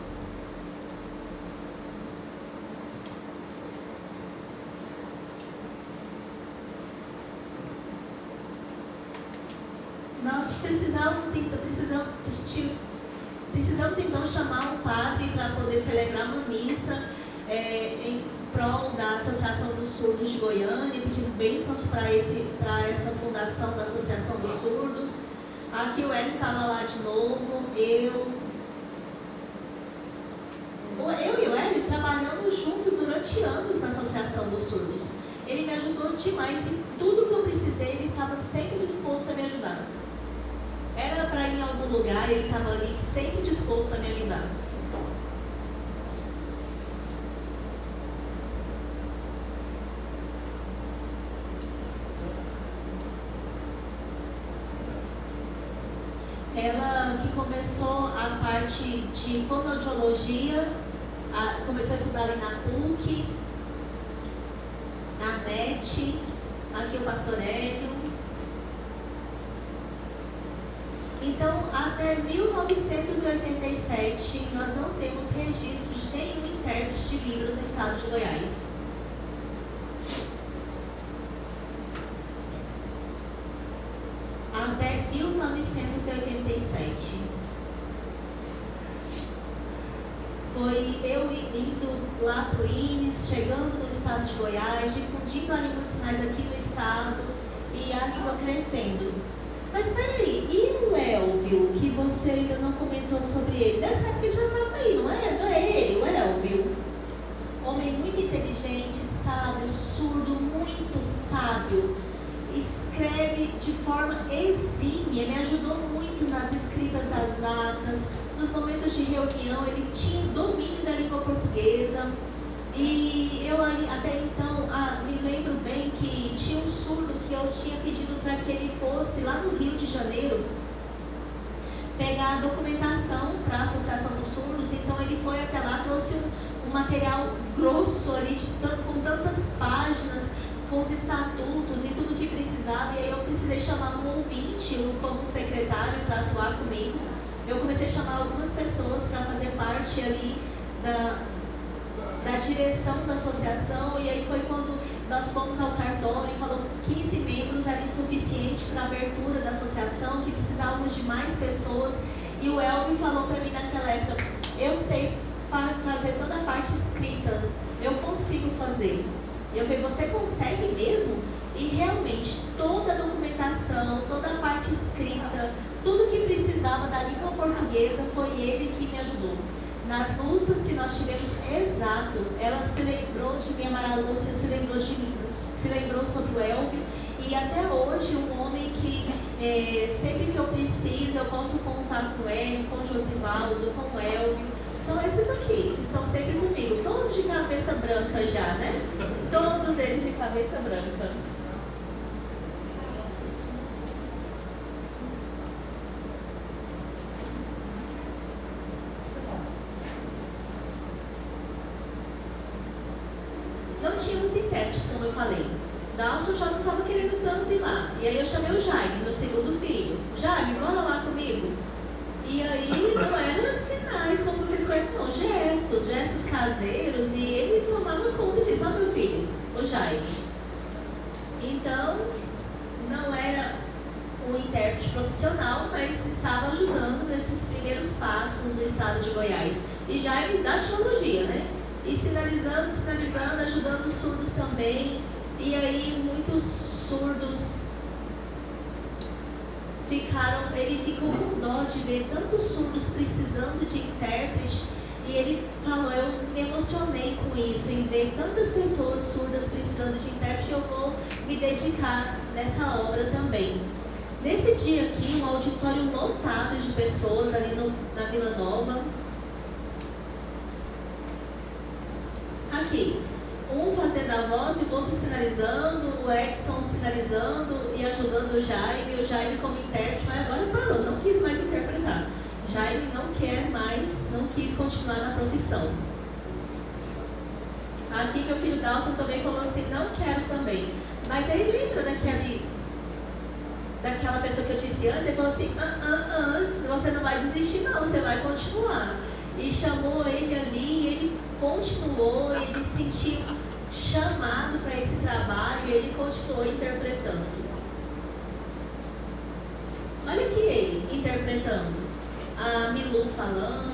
Nós precisamos então chamar um padre para poder celebrar uma missa em prol da Associação dos Surdos de Goiânia, pedindo bênçãos para essa fundação da Associação dos Surdos. Aqui o Hélio estava lá de novo, eu e o Hélio trabalhamos juntos durante anos na Associação dos Surdos. Ele me ajudou demais em tudo que eu precisei, ele estava sempre disposto a me ajudar. Era para ir em algum lugar, ele estava ali sempre disposto a me ajudar. Ela que começou a parte de fonoaudiologia, começou a estudar ali na PUC, na NET. Aqui o pastor Hélio. Então, até 1987, nós não temos registro de nenhum intérprete de Libras no estado de Goiás. Até 1987. Foi eu indo lá para o INES, chegando no estado de Goiás, difundindo a língua de sinais aqui no estado e a língua crescendo. Mas peraí, e o Elvio, que você ainda não comentou sobre ele? Nessa época ele já estava aí, não é? Não é ele, o Elvio? Homem muito inteligente, sábio, surdo, muito sábio. Escreve de forma exímia, me ajudou muito nas escritas das atas, nos momentos de reunião, ele tinha domínio da língua portuguesa. E eu ali, até então, me lembro bem que tinha um surdo que eu tinha pedido para que ele fosse lá no Rio de Janeiro pegar a documentação para a Associação dos Surdos. Então ele foi até lá, trouxe um material grosso ali, com tantas páginas, com os estatutos e tudo que precisava. E aí eu precisei chamar um ouvinte como secretário para atuar comigo. Eu comecei a chamar algumas pessoas para fazer parte ali da direção da associação, e aí foi quando nós fomos ao cartório e falou 15 membros era insuficiente para a abertura da associação, que precisávamos de mais pessoas. E o Elvio falou para mim naquela época: eu sei fazer toda a parte escrita, eu consigo fazer. E eu falei: você consegue mesmo? E realmente toda a documentação, toda a parte escrita, tudo que precisava da língua portuguesa, foi ele que me ajudou. Nas lutas que nós tivemos, exato, ela se lembrou de mim, a Maria Lúcia se lembrou de mim, se lembrou sobre o Elvio, e até hoje um homem que sempre que eu preciso eu posso contar com ele, com o Josivaldo, com o Elvio. São esses aqui, que estão sempre comigo, todos de cabeça branca já, né? Todos eles de cabeça branca. Não tínhamos intérpretes, como eu falei. Dalson já não estava querendo tanto ir lá. E aí eu chamei o Jaime, meu segundo filho. Jaime, bora lá comigo. E aí não eram sinais como vocês conhecem, não. Gestos caseiros. E ele tomava conta disso. Olha meu filho, o Jaime. Então, não era um intérprete profissional, mas estava ajudando nesses primeiros passos no estado de Goiás. E Jaime da teologia, né? E sinalizando, ajudando os surdos também. E aí muitos surdos ele ficou com dó de ver tantos surdos precisando de intérprete. E ele falou: eu me emocionei com isso, em ver tantas pessoas surdas precisando de intérprete, eu vou me dedicar nessa obra também. Nesse dia aqui, um auditório lotado de pessoas ali na Vila Nova. Aqui, um fazendo a voz e o outro sinalizando, o Edson sinalizando e ajudando o Jaime como intérprete, mas agora parou, não quis mais interpretar. Jaime não quer mais, não quis continuar na profissão. Aqui meu filho Dalson também falou assim: não quero também. Mas aí lembra daquela pessoa que eu disse antes, ele falou assim: você não vai desistir não, você vai continuar. E chamou ele ali, ele continuou, ele se sentiu chamado para esse trabalho e ele continuou interpretando. Olha aqui ele interpretando, a Milu falando.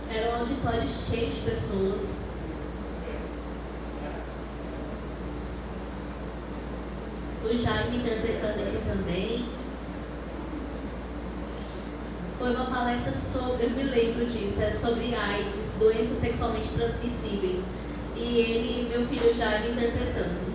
Era um auditório cheio de pessoas. O Jaime interpretando aqui também. Foi uma palestra sobre, eu me lembro disso, sobre AIDS, doenças sexualmente transmissíveis. E ele, meu filho Jaime, interpretando.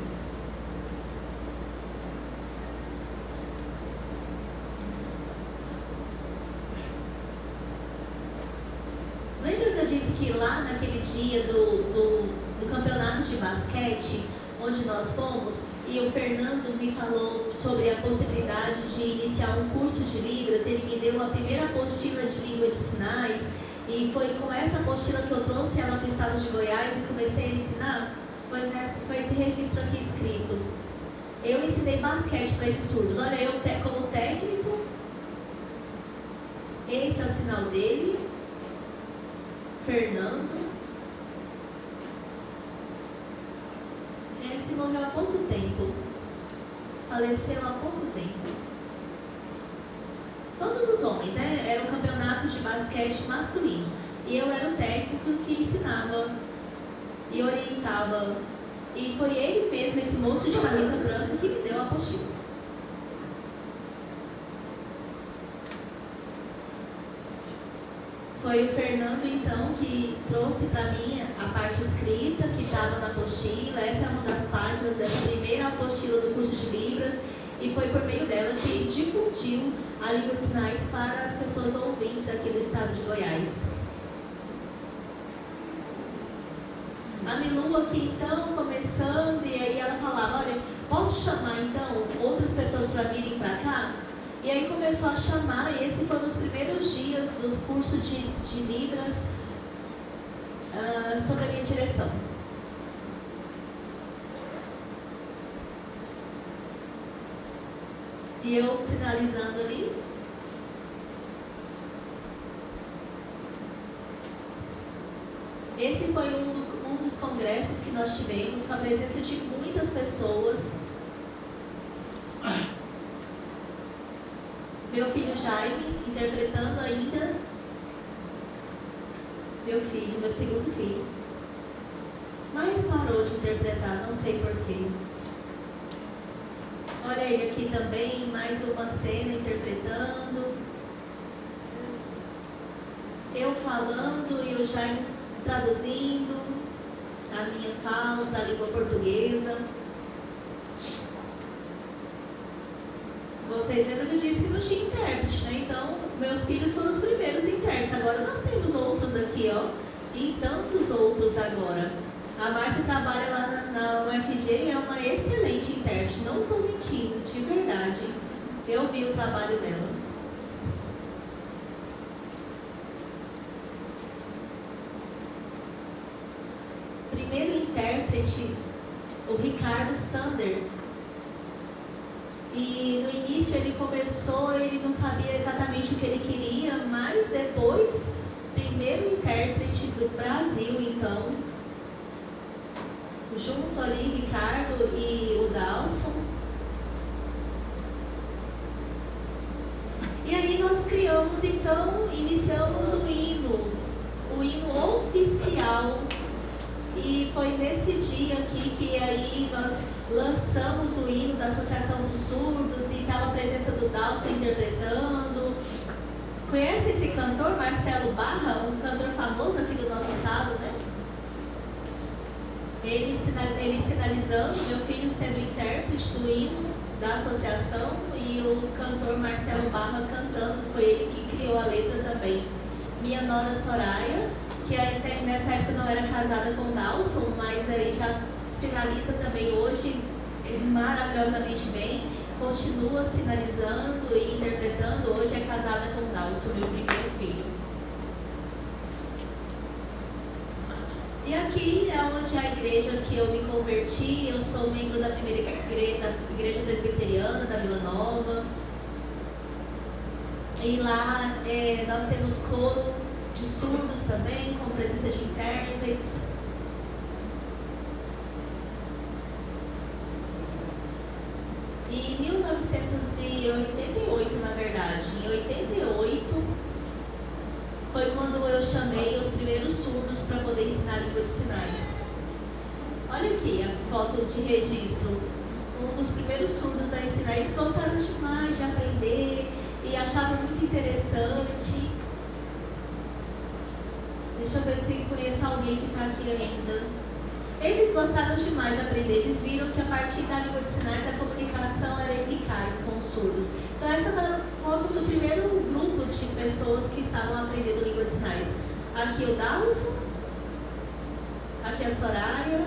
Lembra que eu disse que lá naquele dia do campeonato de basquete, onde nós fomos, e o Fernando me falou sobre a possibilidade de iniciar um curso de Libras, ele me deu a primeira apostila de língua de sinais, E foi com essa apostila que eu trouxe ela para o estado de Goiás e comecei a ensinar. Foi esse registro aqui escrito. Eu ensinei basquete para esses surdos. Olha, eu como técnico, esse é o sinal dele, Fernando. Esse morreu há pouco tempo. Faleceu há pouco tempo. Todos os homens, né? Era um campeonato de basquete masculino. E eu era o técnico que ensinava e orientava. E foi ele mesmo, esse moço de camisa branca, que me deu a apostila. Foi o Fernando, então, que trouxe para mim a parte escrita que estava na apostila. Essa é uma das páginas dessa primeira apostila do curso de Libras. E foi por meio dela que difundiu a língua de sinais para as pessoas ouvintes aqui do estado de Goiás. A Milu aqui, então, começando, e aí ela falava, olha, posso chamar, então, outras pessoas para virem para cá? E aí começou a chamar, e esse foi nos primeiros dias do curso de Libras sobre a minha direção. E eu sinalizando ali. Esse foi um dos congressos que nós tivemos, com a presença de muitas pessoas. Meu filho Jaime, interpretando ainda. Meu segundo filho. Mas parou de interpretar, não sei porquê. Olha ele aqui também, mais uma cena interpretando. Eu falando e o Jaime traduzindo a minha fala para a língua portuguesa. Vocês lembram que eu disse que não tinha intérprete, né? Então, meus filhos foram os primeiros intérpretes. Agora nós temos outros aqui, ó. E tantos outros agora. A Márcia trabalha lá na UFG e é uma excelente intérprete. Não estou mentindo, de verdade. Eu vi o trabalho dela. Primeiro intérprete, o Ricardo Sander. E no início ele começou, ele não sabia exatamente o que ele queria, mas depois, primeiro intérprete do Brasil, então, junto ali, Ricardo e o Dalson. E aí nós criamos, então, iniciamos o hino oficial. E foi nesse dia aqui que aí nós lançamos o hino da Associação dos Surdos e estava a presença do Dalson interpretando. Conhece esse cantor, Marcelo Barra, um cantor famoso aqui do nosso estado, né? Ele sinalizando, meu filho sendo intérprete do hino da associação e o cantor Marcelo Barra cantando, foi ele que criou a letra também. Minha nora Soraya, que até nessa época não era casada com o Dalson, mas aí já sinaliza também hoje maravilhosamente bem, continua sinalizando e interpretando, hoje é casada com o Dalson, meu primeiro filho. E aqui é onde a igreja que eu me converti, eu sou membro da primeira igreja presbiteriana da Vila Nova. E lá nós temos coro de surdos também, com presença de intérpretes. E em 1988, na verdade, em 88, foi quando eu chamei os primeiros surdos para poder ensinar a língua de sinais. Olha aqui a foto de registro. Um dos primeiros surdos a ensinar, eles gostaram demais de aprender e achavam muito interessante. Deixa eu ver se conheço alguém que está aqui ainda. Eles gostaram demais de aprender, eles viram que a partir da língua de sinais a comunicação era eficaz com os surdos. Então essa é a foto do primeiro grupo de pessoas que estavam aprendendo língua de sinais. Aqui o Dalson, aqui a Soraya.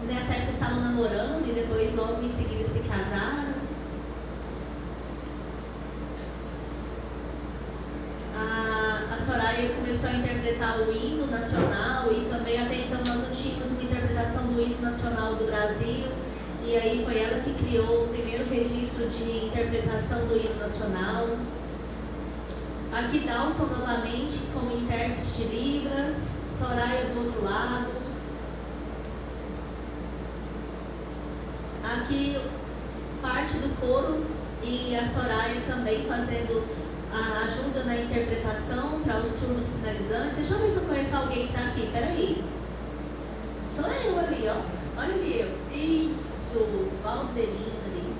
Nessa época estavam namorando e depois logo em seguida se casaram. A Soraya com começou a interpretar o hino nacional, e também até então nós não tínhamos uma interpretação do hino nacional do Brasil, e aí foi ela que criou o primeiro registro de interpretação do hino nacional. Aqui Dalson novamente como intérprete de Libras, Soraya do outro lado. Aqui parte do coro e a Soraya também fazendo a ajuda na interpretação para os surdos sinalizantes. Deixa eu ver se eu conheço alguém que está aqui, peraí. Sou eu ali, ó. Olha ali eu. Isso, Valdelina ali.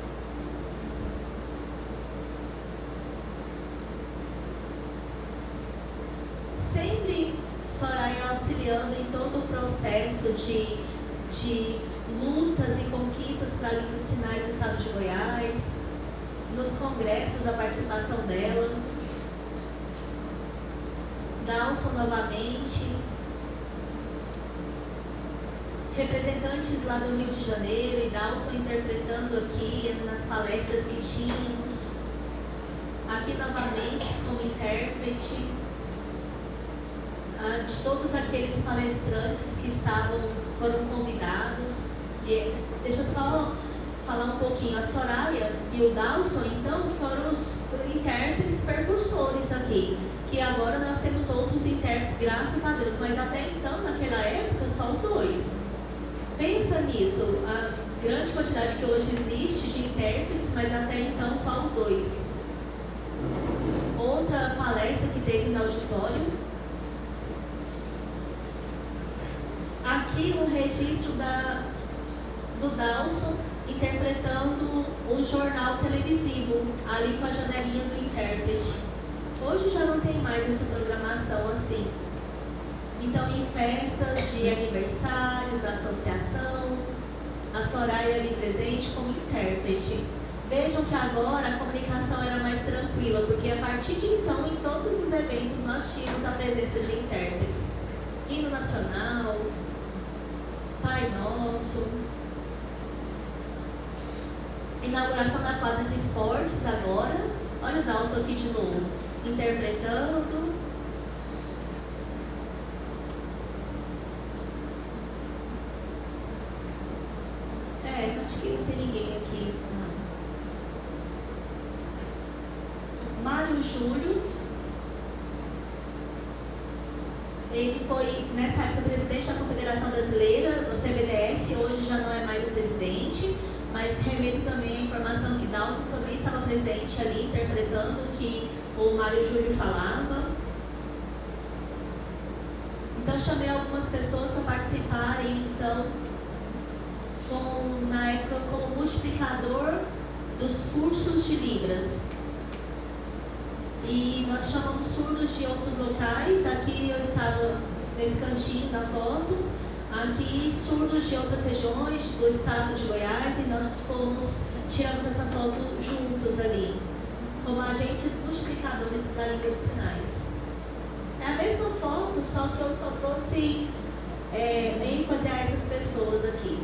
Sempre Soraya auxiliando em todo o processo de lutas e conquistas para a língua de sinais do estado de Goiás, nos congressos a participação dela. Dalson novamente, representantes lá do Rio de Janeiro, e Dalson interpretando aqui nas palestras que tínhamos. Aqui novamente como intérprete de todos aqueles palestrantes que foram convidados. Deixa eu só falar um pouquinho. A Soraya e o Dalson, então, foram os intérpretes percursores aqui, que agora nós temos outros intérpretes, graças a Deus, mas até então, naquela época, só os dois. Pensa nisso, a grande quantidade que hoje existe de intérpretes, mas até então só os dois. Outra palestra que teve no auditório. Aqui o registro do Dalson interpretando o jornal televisivo, ali com a janelinha do intérprete. Hoje já não tem mais essa programação assim. Então, em festas de aniversários da associação, a Soraya ali presente como intérprete. Vejam que agora a comunicação era mais tranquila, porque a partir de então, em todos os eventos, nós tínhamos a presença de intérpretes. Hino nacional, Pai Nosso, inauguração da quadra de esportes agora. Olha o Dalson aqui de novo, interpretando. Acho que não tem ninguém aqui, não. Mário Júlio. Ele foi, nessa época, presidente da Confederação Brasileira, da CBDS, hoje já não é mais o presidente, mas remeto também a informação que Dalson também estava presente ali, interpretando o que o Mário Júlio falava. Então, chamei algumas pessoas para participarem, então, na época, como multiplicador dos cursos de Libras. E nós chamamos surdos de outros locais. Aqui eu estava nesse cantinho da foto. Aqui surdos de outras regiões do estado de Goiás, e nós tiramos essa foto juntos ali, como agentes multiplicadores da língua de sinais. É a mesma foto, só que eu só trouxe ênfase a essas pessoas aqui.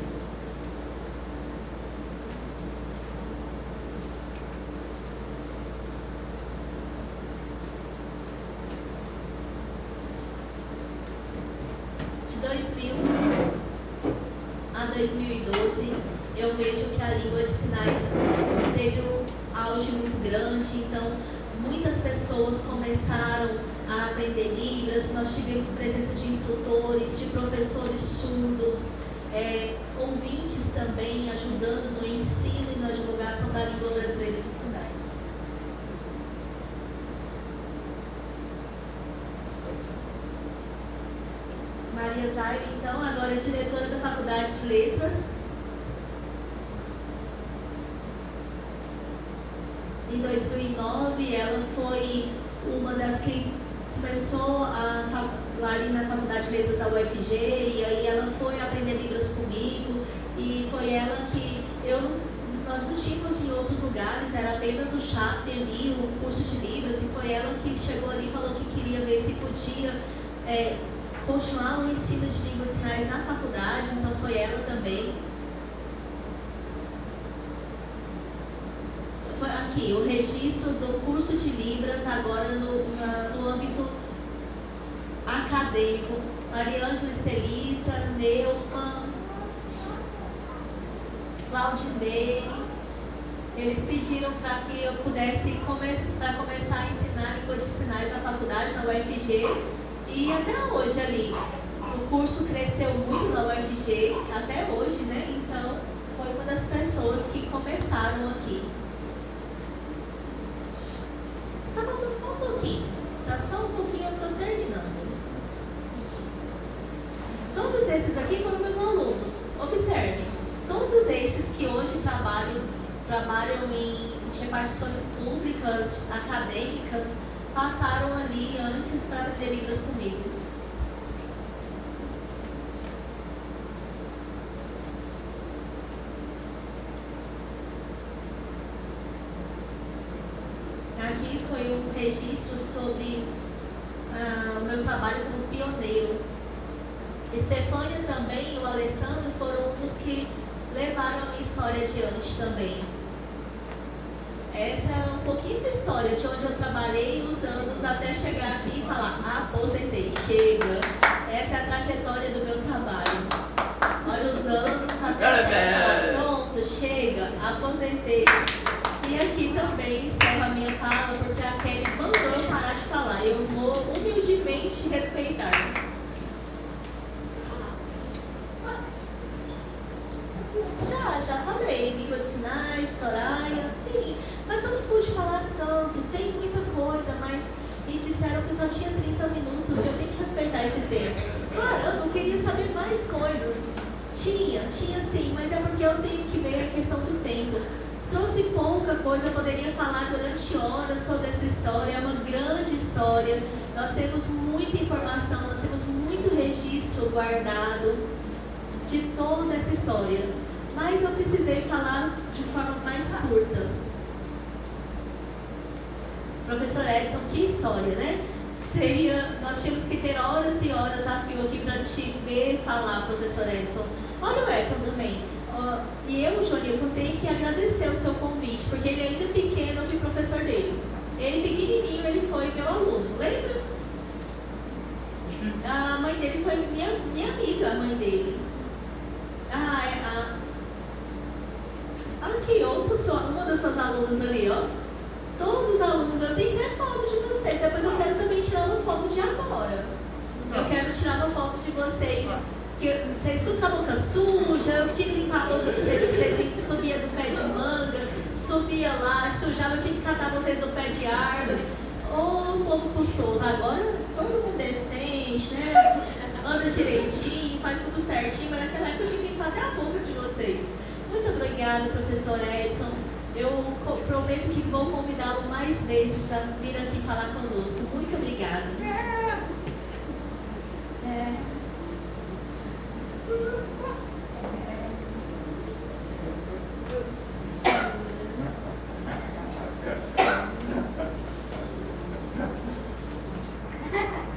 De 2000 a 2012, eu vejo que a língua de sinais teve um auge muito grande, então muitas pessoas começaram a aprender Libras. Nós tivemos presença de instrutores, de professores surdos, ouvintes também ajudando no ensino e na divulgação da língua brasileira de sinais. Maria Zaire, então, agora é diretora da Faculdade de Letras. Em 2009, ela foi uma das que começou ali na Faculdade de Letras da UFG, e aí ela foi aprender Libras comigo, e foi ela que nós não tínhamos em outros lugares, era apenas o CHAPRE ali, o curso de Libras, e foi ela que chegou ali e falou que queria ver se podia continuar o ensino de língua de sinais na faculdade, então foi ela também. Foi aqui, o registro do curso de Libras, agora no âmbito acadêmico. Mariângela Estelita, Neuma, Claudinei. Eles pediram para que eu pudesse começar a ensinar língua de sinais na faculdade, na UFG. E até hoje ali, o curso cresceu muito na UFG, até hoje, né? Então, foi uma das pessoas que começaram aqui. Tá faltando só um pouquinho. Tá só um pouquinho, eu estou terminando. Todos esses aqui foram meus alunos. Observe, todos esses que hoje trabalham em repartições públicas, acadêmicas, passaram ali antes para aprender Libras comigo. Aqui foi um registro sobre o meu trabalho como pioneiro. Estefânia também e o Alessandro foram um dos que levaram a minha história adiante também. Essa é um pouquinho da história de onde eu trabalhei os anos até chegar aqui e falar, aposentei, chega. Essa é a trajetória do meu trabalho. Olha os anos até chegar, pronto, chega, aposentei. E aqui também encerro a minha fala, porque a Kelly mandou eu parar de falar. Eu vou humildemente respeitar. Já falei, língua de sinais, Soraya, sim, mas eu não pude falar tanto, tem muita coisa, mas me disseram que eu só tinha 30 minutos, eu tenho que respeitar esse tempo. Caramba, eu queria saber mais coisas. Tinha sim, mas é porque eu tenho que ver a questão do tempo. Trouxe pouca coisa, eu poderia falar durante horas sobre essa história, é uma grande história, nós temos muita informação, nós temos muito registro guardado de toda essa história. Mas eu precisei falar de forma mais curta. Professor Edson, que história, né? Nós tínhamos que ter horas e horas a fio aqui para te ver falar, professor Edson. Olha o Edson também. E eu, Jonilson, tenho que agradecer o seu convite, porque ele ainda pequeno, eu fui professor dele. Ele pequenininho, ele foi meu aluno, lembra? A mãe dele foi minha amiga, a mãe dele. Olha aqui, uma das suas alunas ali, ó. Todos os alunos, eu tenho até foto de vocês. Depois eu quero também tirar uma foto de agora. Eu quero tirar uma foto de vocês. Que vocês tudo com a boca suja, eu tinha que limpar a boca de vocês, vocês subiam do pé de manga, subia lá, sujava, eu tinha que catar vocês do pé de árvore. Um pouco custoso. Agora, todo mundo decente, né? Anda direitinho, faz tudo certinho, mas naquela época eu tinha que limpar até a boca de vocês. Muito obrigada, professor Edson. Eu prometo que vou convidá-lo mais vezes a vir aqui falar conosco. Muito obrigada.